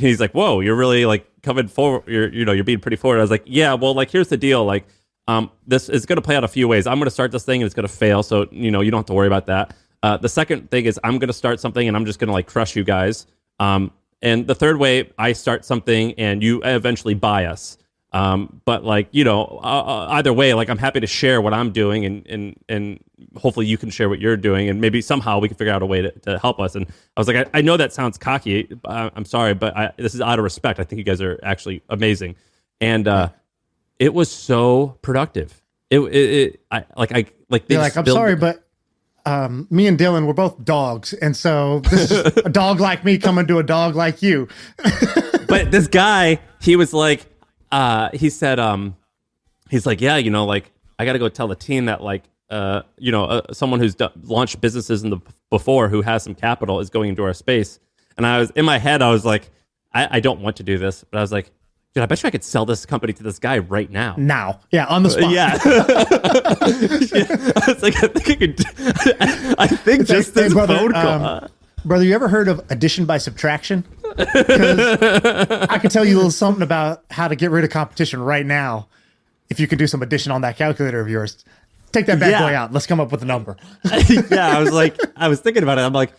Speaker 2: he's like, whoa, you're really like coming forward. You're being pretty forward. I was like, yeah, well, like, here's the deal. Like, this is going to play out a few ways. I'm going to start this thing and it's going to fail. So, you don't have to worry about that. The second thing is I'm going to start something and I'm just going to like crush you guys. And the third way, I start something and you eventually buy us. But like, either way, like I'm happy to share what I'm doing and hopefully you can share what you're doing and maybe somehow we can figure out a way to help us. And I was like, I know that sounds cocky. I'm sorry, but this is out of respect. I think you guys are actually amazing. And, it was so productive. I'm
Speaker 1: sorry, but me and Dylan, we're both dogs. And so this is a dog like me coming to a dog like you.
Speaker 2: But this guy, he was like, he said, he's like, yeah, like I got to go tell the team that like, someone who's launched businesses before who has some capital is going into our space. And I was in my head, I was like, I don't want to do this, but I was like, dude, I bet you I could sell this company to this guy right now.
Speaker 1: Now. Yeah, on the spot.
Speaker 2: Yeah. Yeah. I was like, I think I could. I think just this phone call.
Speaker 1: Brother, you ever heard of addition by subtraction? Because I can tell you a little something about how to get rid of competition right now. If you could do some addition on that calculator of yours. Take that bad boy out. Let's come up with a number.
Speaker 2: Yeah, I was thinking about it. I'm like,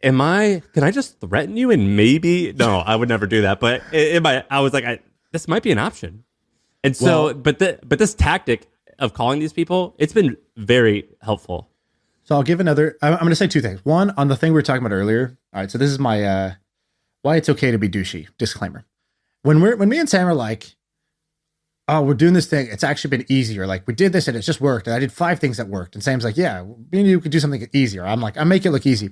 Speaker 2: can I just threaten you and maybe? No, I would never do that. But I was like, this might be an option. And so, but this tactic of calling these people, it's been very helpful.
Speaker 1: So I'll give I'm going to say two things. One, on the thing we were talking about earlier. All right, so this is my why it's okay to be douchey disclaimer. When me and Sam are like, oh, we're doing this thing, it's actually been easier. Like, we did this and it's just worked. And I did 5 things that worked. And Sam's like, yeah, me and you could do something easier. I'm like, I make it look easy.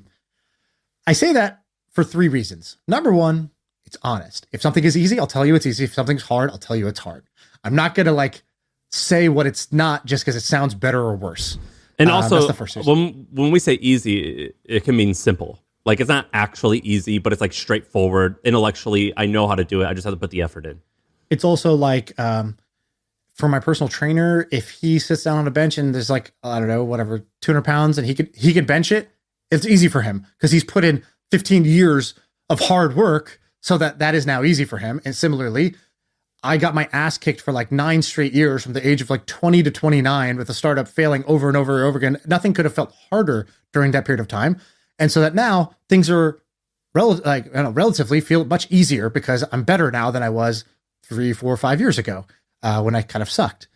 Speaker 1: I say that for 3 reasons. Number 1, it's honest. If something is easy, I'll tell you it's easy. If something's hard, I'll tell you it's hard. I'm not going to like say what it's not just because it sounds better or worse.
Speaker 2: And also,
Speaker 1: that's the first reason.
Speaker 2: when we say easy, it can mean simple. Like, it's not actually easy, but it's like straightforward. Intellectually, I know how to do it. I just have to put the effort in.
Speaker 1: It's also like, for my personal trainer, if he sits down on a bench and there's like, I don't know, whatever, 200 pounds and he could bench it, it's easy for him because he's put in 15 years of hard work so that is now easy for him. And similarly, I got my ass kicked for like 9 straight years from the age of like 20 to 29 with a startup failing over and over and over again. Nothing could have felt harder during that period of time. And so that now things are relatively feel much easier because I'm better now than I was 3, 4, 5 years ago when I kind of sucked.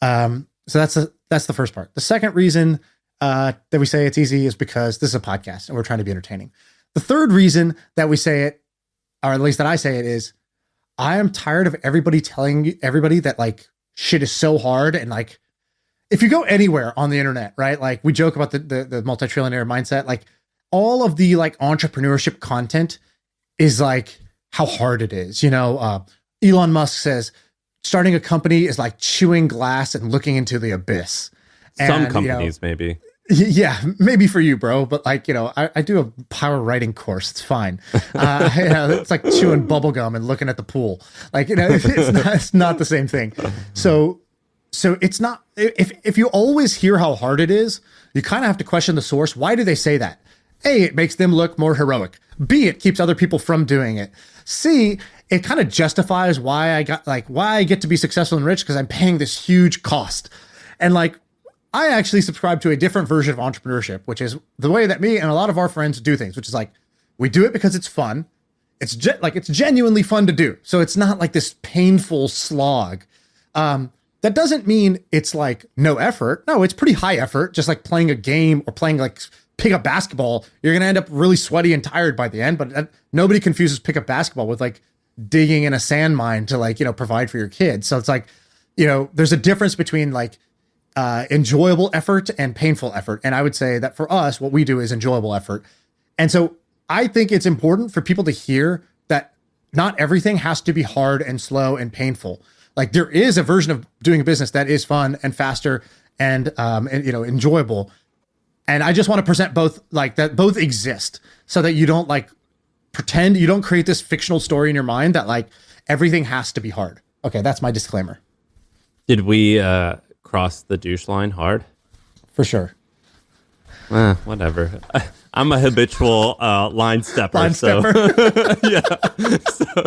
Speaker 1: So that's the first part. The second reason that we say it's easy is because this is a podcast and we're trying to be entertaining. The third reason that we say it, or at least that I say it, is I am tired of everybody telling everybody that like shit is so hard. And like, if you go anywhere on the internet, right? Like we joke about the multi-trillionaire mindset, like all of the like entrepreneurship content is like how hard it is. Elon Musk says starting a company is like chewing glass and looking into the abyss.
Speaker 2: Some companies, maybe.
Speaker 1: Yeah, maybe for you, bro. But like, I do a power writing course. It's fine. It's like chewing bubble gum and looking at the pool. Like, it's not the same thing. So it's not, if you always hear how hard it is, you kind of have to question the source. Why do they say that? A, it makes them look more heroic. B, it keeps other people from doing it. C, it kind of justifies why I get to be successful and rich, because I'm paying this huge cost. And like, I actually subscribe to a different version of entrepreneurship, which is the way that me and a lot of our friends do things, which is like, we do it because it's fun. It's it's genuinely fun to do. So it's not like this painful slog. That doesn't mean it's like no effort. No, it's pretty high effort, just like playing a game or playing like pickup basketball. You're going to end up really sweaty and tired by the end, but nobody confuses pickup basketball with like digging in a sand mine to like, provide for your kids. So it's like, there's a difference between like enjoyable effort and painful effort. And I would say that for us, what we do is enjoyable effort. And so I think it's important for people to hear that not everything has to be hard and slow and painful. Like there is a version of doing a business that is fun and faster and enjoyable. And I just want to present both, like that both exist, so that you don't like pretend, you don't create this fictional story in your mind that like everything has to be hard. Okay, that's my disclaimer.
Speaker 2: Did we cross the douche line hard?
Speaker 1: For sure.
Speaker 2: Whatever. I'm a habitual line stepper.
Speaker 1: Yeah.
Speaker 2: So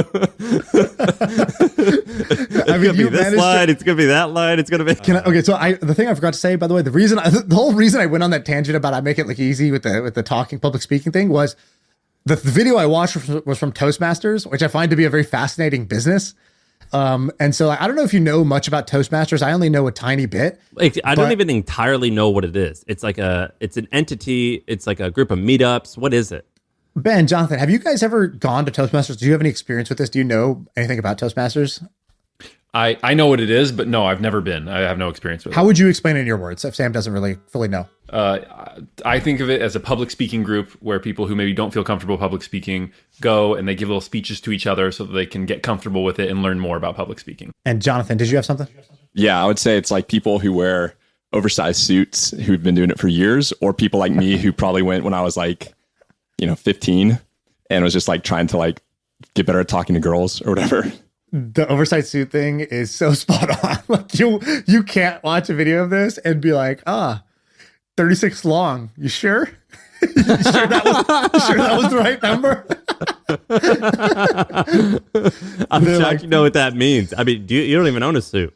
Speaker 2: it's gonna be this line. It's gonna be that line. It's gonna be.
Speaker 1: Okay. So the thing I forgot to say, by the way, the whole reason I went on that tangent about I make it look easy with the talking public speaking thing was the video I watched was from Toastmasters, which I find to be a very fascinating business. And so I don't know if you know much about Toastmasters. I only know a tiny bit.
Speaker 2: I don't even entirely know what it is. It's like it's an entity. It's like a group of meetups. What is it?
Speaker 1: Ben, Jonathan, have you guys ever gone to Toastmasters? Do you have any experience with this? Do you know anything about Toastmasters?
Speaker 6: I know what it is, but no, I've never been. I have no experience with it.
Speaker 1: How would you explain it in your words if Sam doesn't really fully know?
Speaker 6: I think of it as a public speaking group where people who maybe don't feel comfortable public speaking go and they give little speeches to each other so that they can get comfortable with it and learn more about public speaking.
Speaker 1: And Jonathan, did you have something?
Speaker 3: Yeah, I would say it's like people who wear oversized suits who've been doing it for years, or people like me who probably went when I was like, 15 and was just like trying to like get better at talking to girls or whatever.
Speaker 1: The oversized suit thing is so spot on. Like you can't watch a video of this and be like, 36 long. You sure? You sure that was the right number?
Speaker 2: I'm shocked you know what that means. I mean, you don't even own a suit.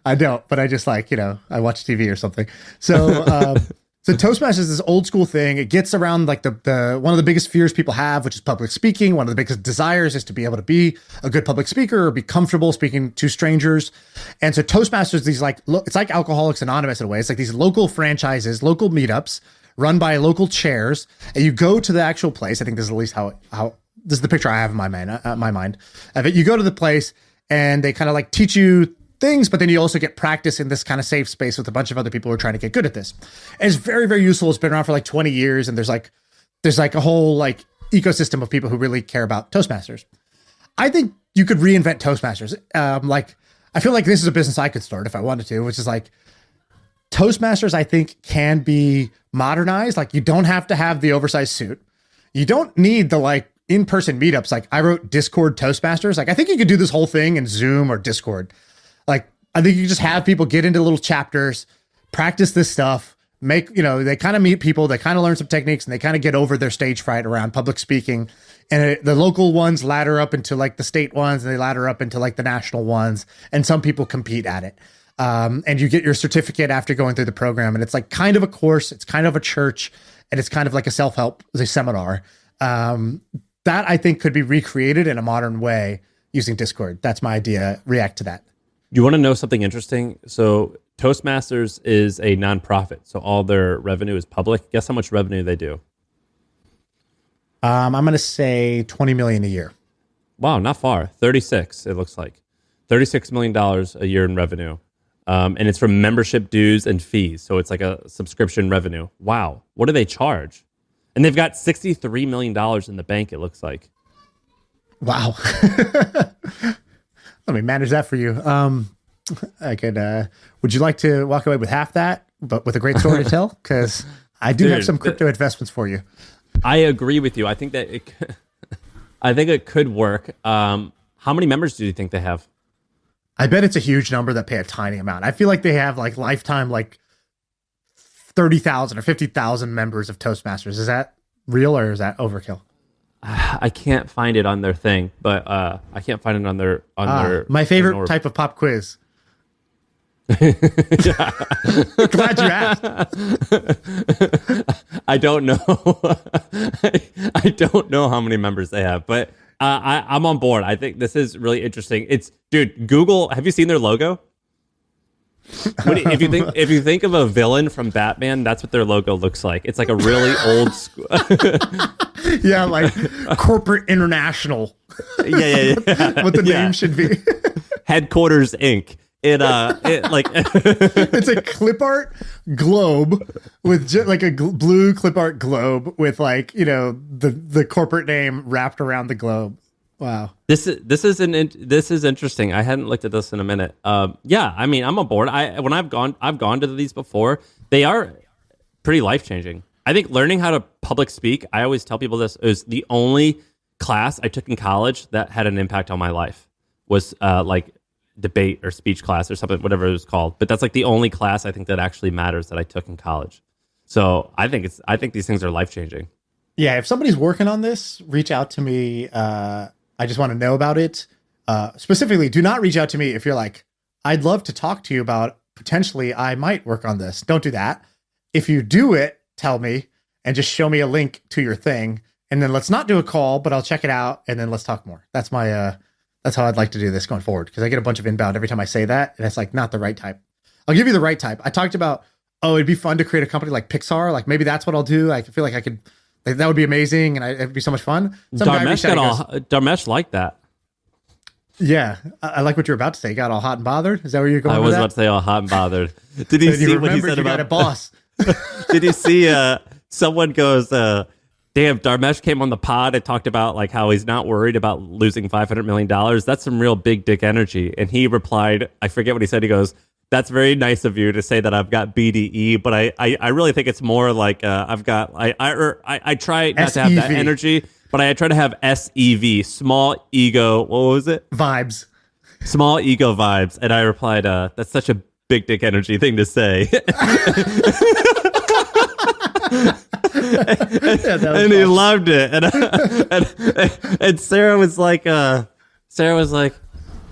Speaker 1: I don't, but I just like, I watch TV or something. So, so Toastmasters is this old school thing. It gets around like the one of the biggest fears people have, which is public speaking. One of the biggest desires is to be able to be a good public speaker or be comfortable speaking to strangers. And so Toastmasters, it's like Alcoholics Anonymous in a way. It's like these local franchises, local meetups run by local chairs. And you go to the actual place. I think this is at least how this is the picture I have in my mind of it. You go to the place and they kind of like teach you things, but then you also get practice in this kind of safe space with a bunch of other people who are trying to get good at this. And it's very, very useful. It's been around for like 20 years. And there's like a whole like ecosystem of people who really care about Toastmasters. I think you could reinvent Toastmasters. I feel like this is a business I could start if I wanted to, which is like Toastmasters, I think can be modernized. Like you don't have to have the oversized suit. You don't need the like in-person meetups. Like I wrote Discord Toastmasters. Like I think you could do this whole thing in Zoom or Discord. Like, I think you just have people get into little chapters, practice this stuff, they kind of meet people, they kind of learn some techniques, and they kind of get over their stage fright around public speaking. And the local ones ladder up into like the state ones, and they ladder up into like the national ones. And some people compete at it. And you get your certificate after going through the program. And it's like kind of a course, it's kind of a church, and it's kind of like a self-help seminar. That I think could be recreated in a modern way using Discord. That's my idea. React to that.
Speaker 2: You want to know something interesting? So Toastmasters is a nonprofit, so all their revenue is public. Guess how much revenue they do?
Speaker 1: I'm going to say $20 million a year.
Speaker 2: Wow, not far. 36, it looks like. $36 million a year in revenue. And it's from membership dues and fees. So it's like a subscription revenue. Wow. What do they charge? And they've got $63 million in the bank, it looks like.
Speaker 1: Wow. Let me manage that for you. I could. Would you like to walk away with half that, but with a great story to tell? Because I do have some crypto investments for you.
Speaker 2: I agree with you. I think that I think it could work. How many members do you think they have?
Speaker 1: I bet it's a huge number that pay a tiny amount. I feel like they have like lifetime, like 30,000 or 50,000 members of Toastmasters. Is that real or is that overkill?
Speaker 2: I can't find it on their thing, but I can't find it on their
Speaker 1: my favorite type of pop quiz. Glad you asked.
Speaker 2: I don't know. I don't know how many members they have, but I'm on board. I think this is really interesting. Dude, Google. Have you seen their logo? If you think of a villain from Batman, that's what their logo looks like. It's like a really old school.
Speaker 1: Yeah, like Corporate International.
Speaker 2: Yeah.
Speaker 1: What the name should be.
Speaker 2: Headquarters Inc. It like
Speaker 1: it's a clip art globe with like a blue clip art globe with like, you know, the corporate name wrapped around the globe. Wow. This
Speaker 2: is interesting. I hadn't looked at this in a minute. Yeah, I mean, I'm on board. I've gone to these before. They are pretty life-changing. I think learning how to public speak, I always tell people this, is the only class I took in college that had an impact on my life. Was like debate or speech class or something, whatever it was called. But that's like the only class I think that actually matters that I took in college. So I think these things are life-changing.
Speaker 1: Yeah, if somebody's working on this, reach out to me. I just want to know about it. Specifically, do not reach out to me if you're like, I'd love to talk to you about potentially I might work on this. Don't do that. If you do it, tell me and just show me a link to your thing. And then let's not do a call, but I'll check it out and then let's talk more. That's my that's how I'd like to do this going forward, because I get a bunch of inbound every time I say that, and it's like not the right type. I'll give you the right type. I talked about, it'd be fun to create a company like Pixar. Like maybe that's what I'll do. I feel like I could. Like, that would be amazing, and it'd be so much fun.
Speaker 2: Dharmesh liked that.
Speaker 1: Yeah, I like what you're about to say. You got all hot and bothered. Is that where you're going?
Speaker 2: I was about to say all hot and bothered. Did you see what he said about
Speaker 1: a boss?
Speaker 2: Did you see? Someone goes, "Damn, Dharmesh came on the pod and talked about like how he's not worried about losing $500 million. That's some real big dick energy." And he replied, I forget what he said. He goes, "That's very nice of you to say that I've got BDE, but I really think it's more like I've got I try not to have that energy, but I try to have SEV, small ego. What was it?
Speaker 1: Vibes,
Speaker 2: small ego vibes." And I replied, "That's such a big dick energy thing to say." And he loved it, and Sarah was like, "Man,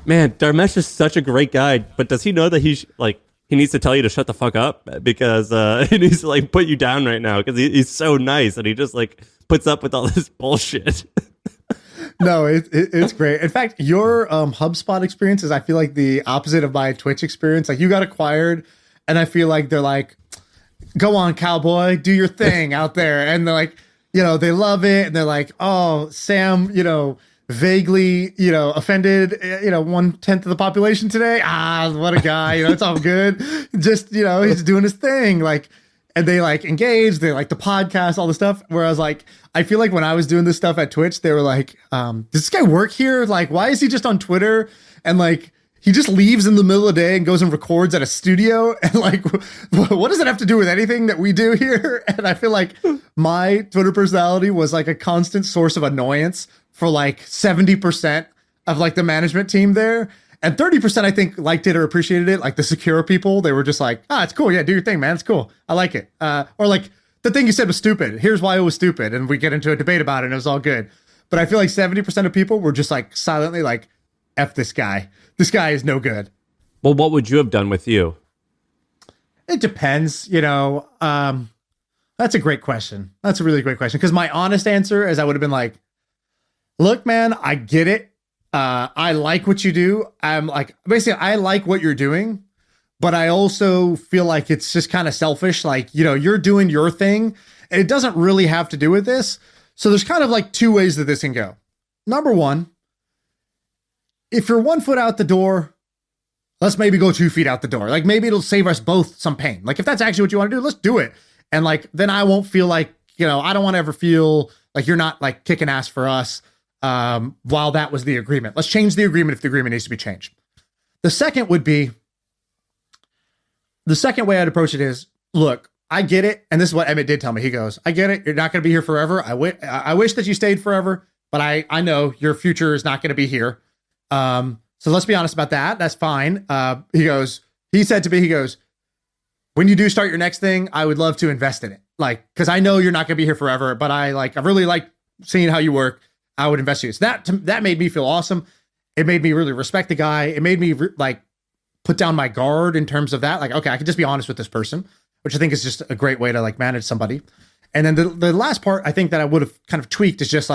Speaker 2: Dharmesh is such a great guy, but does he know that he needs to tell you to shut the fuck up because he needs to like put you down right now because he's so nice and he just like puts up with all this bullshit."
Speaker 1: No, it's great. In fact, your HubSpot experience is, I feel like, the opposite of my Twitch experience. Like, you got acquired, and I feel like they're like, "Go on, cowboy, do your thing out there," and they're like, you know, they love it, and they're like, "Oh, Sam, you know, vaguely, you know, offended, you know, 1/10 of the population today. Ah, what a guy, you know, it's all good. Just, you know, he's doing his thing." Like, and they like engage, they like the podcast, all the stuff. Whereas like, I feel like when I was doing this stuff at Twitch, they were like, "Does this guy work here? Like, why is he just on Twitter?" And like, he just leaves in the middle of the day and goes and records at a studio. And like, what does it have to do with anything that we do here? And I feel like my Twitter personality was like a constant source of annoyance for like 70% of like the management team there. And 30% I think liked it or appreciated it. Like the secure people, they were just like, "It's cool. Yeah, do your thing, man. It's cool. I like it." Or like, "The thing you said was stupid. Here's why it was stupid." And we get into a debate about it and it was all good. But I feel like 70% of people were just like silently like, "F this guy. This guy is no good."
Speaker 2: Well, what would you have done with you?
Speaker 1: It depends, you know. That's a great question. That's a really great question. Because my honest answer is I would have been like, "Look, man, I get it. I like what you do. I'm like, basically, I like what you're doing, but I also feel like it's just kind of selfish. Like, you know, you're doing your thing, and it doesn't really have to do with this. So there's kind of like two ways that this can go. Number one, if you're 1 foot out the door, let's maybe go 2 feet out the door. Like, maybe it'll save us both some pain. Like, if that's actually what you want to do, let's do it. And like, then I won't feel like, you know, I don't want to ever feel like you're not like kicking ass for us while that was the agreement. Let's change the agreement if the agreement needs to be changed." The second would be, The second way I'd approach it is, look, I get it. And this is what Emmett did tell me. He goes, I get it. You're not going to be here forever. I wish that you stayed forever, but I know your future is not going to be here. So let's be honest about that. That's fine. He said to me, he goes, when you do start your next thing, I would love to invest in it. Like, cause I know you're not going to be here forever, but I really like seeing how you work. I would invest in you. So that made me feel awesome. It made me really respect the guy. It made me put down my guard in terms of that. Like, okay, I can just be honest with this person, which I think is just a great way to manage somebody. And then the last part I think that I would have kind of tweaked is just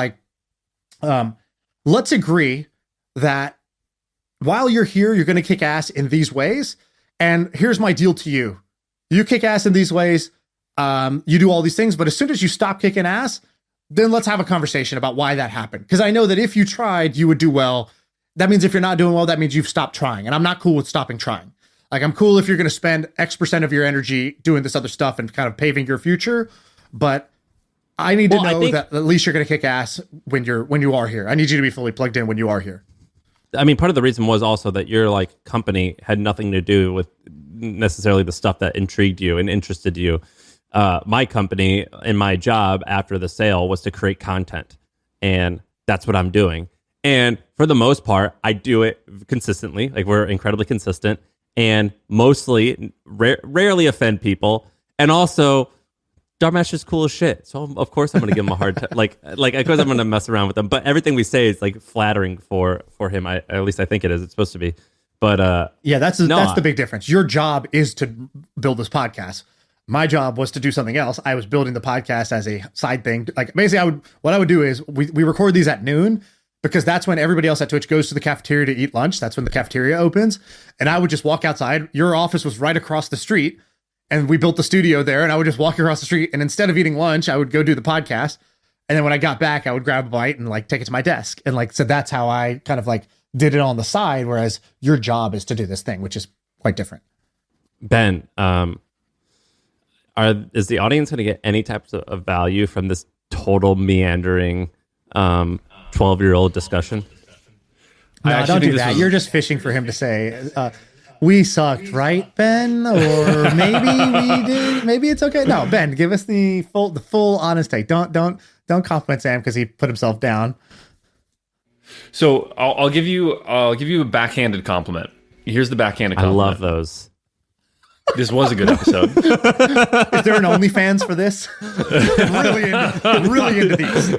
Speaker 1: let's agree that while you're here, you're going to kick ass in these ways. And here's my deal to you. You kick ass in these ways. You do all these things, but as soon as you stop kicking ass, then let's have a conversation about why that happened. Because I know that if you tried, you would do well. That means if you're not doing well, that means you've stopped trying. And I'm not cool with stopping trying. Like, I'm cool if you're going to spend X% of your energy doing this other stuff and kind of paving your future. But I need to know that at least you're going to kick ass when you are here. I need you to be fully plugged in when you are here.
Speaker 2: I mean, part of the reason was also that your company had nothing to do with necessarily the stuff that intrigued you and interested you. My company and my job after the sale was to create content, and that's what I'm doing. And for the most part, I do it consistently. Like, we're incredibly consistent and mostly rarely offend people. And also, Dharmesh is cool as shit. So of course I'm going to give him a hard time. Like of course I'm going to mess around with him. But everything we say is flattering for him. At least I think it is. It's supposed to be. But
Speaker 1: yeah, that's the big difference. Your job is to build this podcast. My job was to do something else. I was building the podcast as a side thing. Like, basically, what I would do is we record these at noon, because that's when everybody else at Twitch goes to the cafeteria to eat lunch. That's when the cafeteria opens. And I would just walk outside. Your office was right across the street, and we built the studio there. And I would just walk across the street. And instead of eating lunch, I would go do the podcast. And then when I got back, I would grab a bite and take it to my desk. And so that's how I kind of did it on the side. Whereas your job is to do this thing, which is quite different.
Speaker 2: Ben, is the audience going to get any types of value from this total meandering 12-year-old discussion?
Speaker 1: No, don't do that. You're just fishing for him to say, we sucked, right, Ben? Or maybe we did. Maybe it's okay. No, Ben, give us the full honest take. Don't compliment Sam because he put himself down.
Speaker 6: So I'll give you a backhanded compliment. Here's the backhanded compliment.
Speaker 2: I love those.
Speaker 6: This was a good episode.
Speaker 1: Is there an OnlyFans for this? really into these.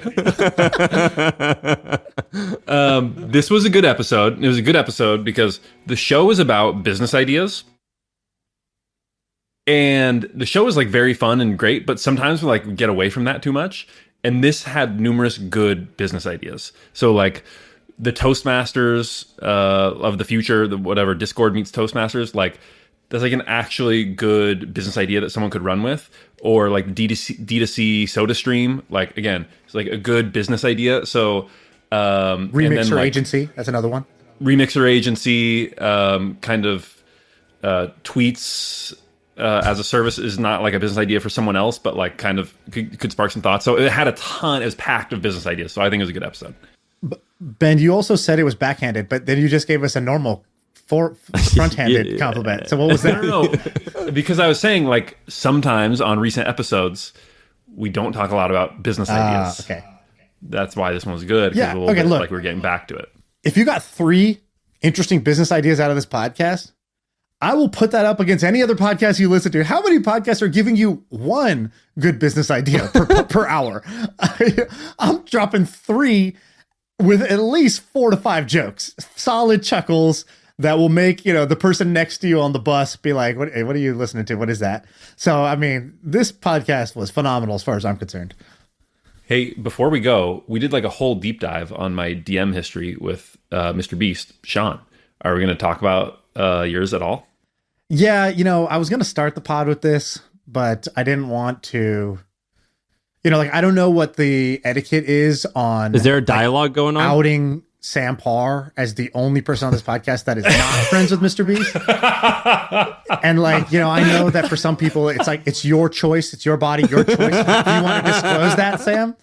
Speaker 6: This was a good episode. It was a good episode because the show is about business ideas. And the show is very fun and great, but sometimes we get away from that too much. And this had numerous good business ideas. So the Toastmasters of the future, the whatever, Discord meets Toastmasters, that's an actually good business idea that someone could run with. Or DTC Sodastream, again, it's a good business idea. So
Speaker 1: remixer agency, that's another one.
Speaker 6: Remixer agency, kind of tweets as a service is not a business idea for someone else, but kind of could spark some thoughts. So it had it was packed of business ideas. So I think it was a good episode.
Speaker 1: Ben, you also said it was backhanded, but then you just gave us a normal front-handed compliment. So what was that?
Speaker 6: No, because I was saying sometimes on recent episodes we don't talk a lot about business ideas.
Speaker 1: Okay,
Speaker 6: that's why this one was good.
Speaker 1: Yeah. Okay. Look,
Speaker 6: we're getting back to it.
Speaker 1: If you got 3 interesting business ideas out of this podcast, I will put that up against any other podcast you listen to. How many podcasts are giving you 1 good business idea per hour? I'm dropping 3 with at least 4 to 5 jokes, solid chuckles that will make, the person next to you on the bus be like, what are you listening to? What is that? So, I mean, this podcast was phenomenal as far as I'm concerned.
Speaker 6: Hey, before we go, we did a whole deep dive on my DM history with Mr. Beast, Sean. Are we going to talk about yours at all?
Speaker 1: Yeah, I was going to start the pod with this, but I didn't want to, I don't know what the etiquette is on.
Speaker 2: Is there a dialogue going on?
Speaker 1: Outing Sam Parr as the only person on this podcast that is not friends with Mr. Beast. And I know that for some people, it's it's your choice. It's your body, your choice. Do you want to disclose that, Sam?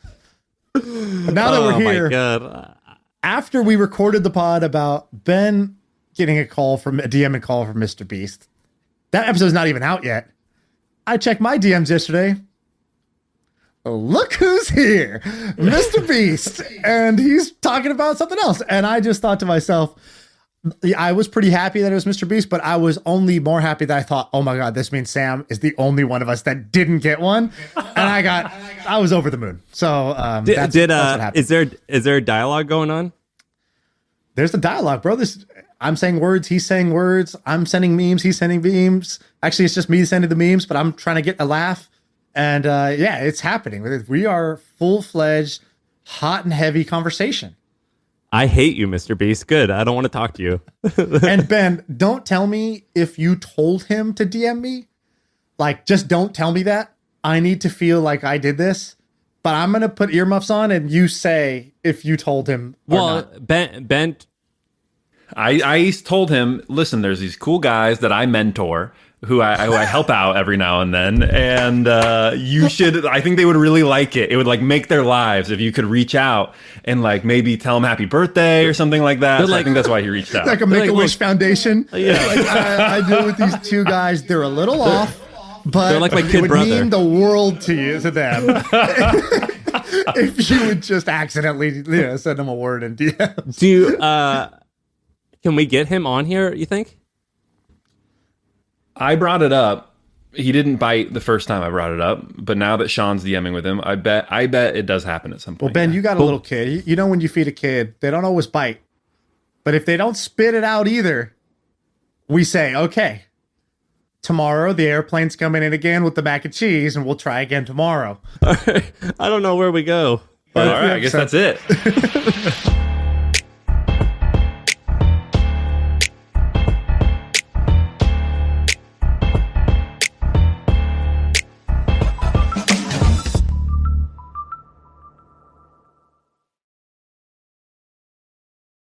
Speaker 1: But now that we're here,
Speaker 2: my God.
Speaker 1: After we recorded the pod about Ben getting a DM call from Mr. Beast, That episode's not even out yet. I checked my DMs yesterday. Look who's here, Mr. Beast. And he's talking about something else. And I just thought to myself, I was pretty happy that it was Mr. Beast, but I was only more happy that I thought, oh my God, this means Sam is the only one of us that didn't get one. And I was over the moon. So that's what happened.
Speaker 2: Is there a dialogue going on?
Speaker 1: There's the dialogue, bro. I'm saying words, he's saying words. I'm sending memes, he's sending memes. Actually, it's just me sending the memes, but I'm trying to get a laugh. And yeah, it's happening. We are full-fledged, hot and heavy conversation.
Speaker 2: I hate you, Mr. Beast. Good. I don't want to talk to you.
Speaker 1: And Ben, don't tell me if you told him to DM me. Like, just don't tell me that. I need to feel like I did this. But I'm going to put earmuffs on and you say if you told him or not.
Speaker 2: Ben,
Speaker 6: I told him, listen, there's these cool guys that I mentor who I help out every now and then. And you should, I think they would really like it. It would like make their lives if you could reach out and like maybe tell them happy birthday or something like that. So I think that's why he reached out.
Speaker 1: Like a Make-A-Wish Foundation. Yeah. Like, I do with these two guys. They're a little off, but
Speaker 2: they're like my kid
Speaker 1: it would
Speaker 2: brother.
Speaker 1: mean the world to them. If you would just accidentally send them a word in DMs.
Speaker 2: Do you, can we get him on here, you think?
Speaker 6: I brought it up. He didn't bite the first time I brought it up, but now that Sean's DMing with him, I bet it does happen at some point.
Speaker 1: Well, Ben, you got a little kid. You know when you feed a kid, they don't always bite. But if they don't spit it out either, we say, okay, tomorrow the airplane's coming in again with the mac and cheese, and we'll try again tomorrow.
Speaker 2: All right. I don't know where we go.
Speaker 6: All right, I guess that's it.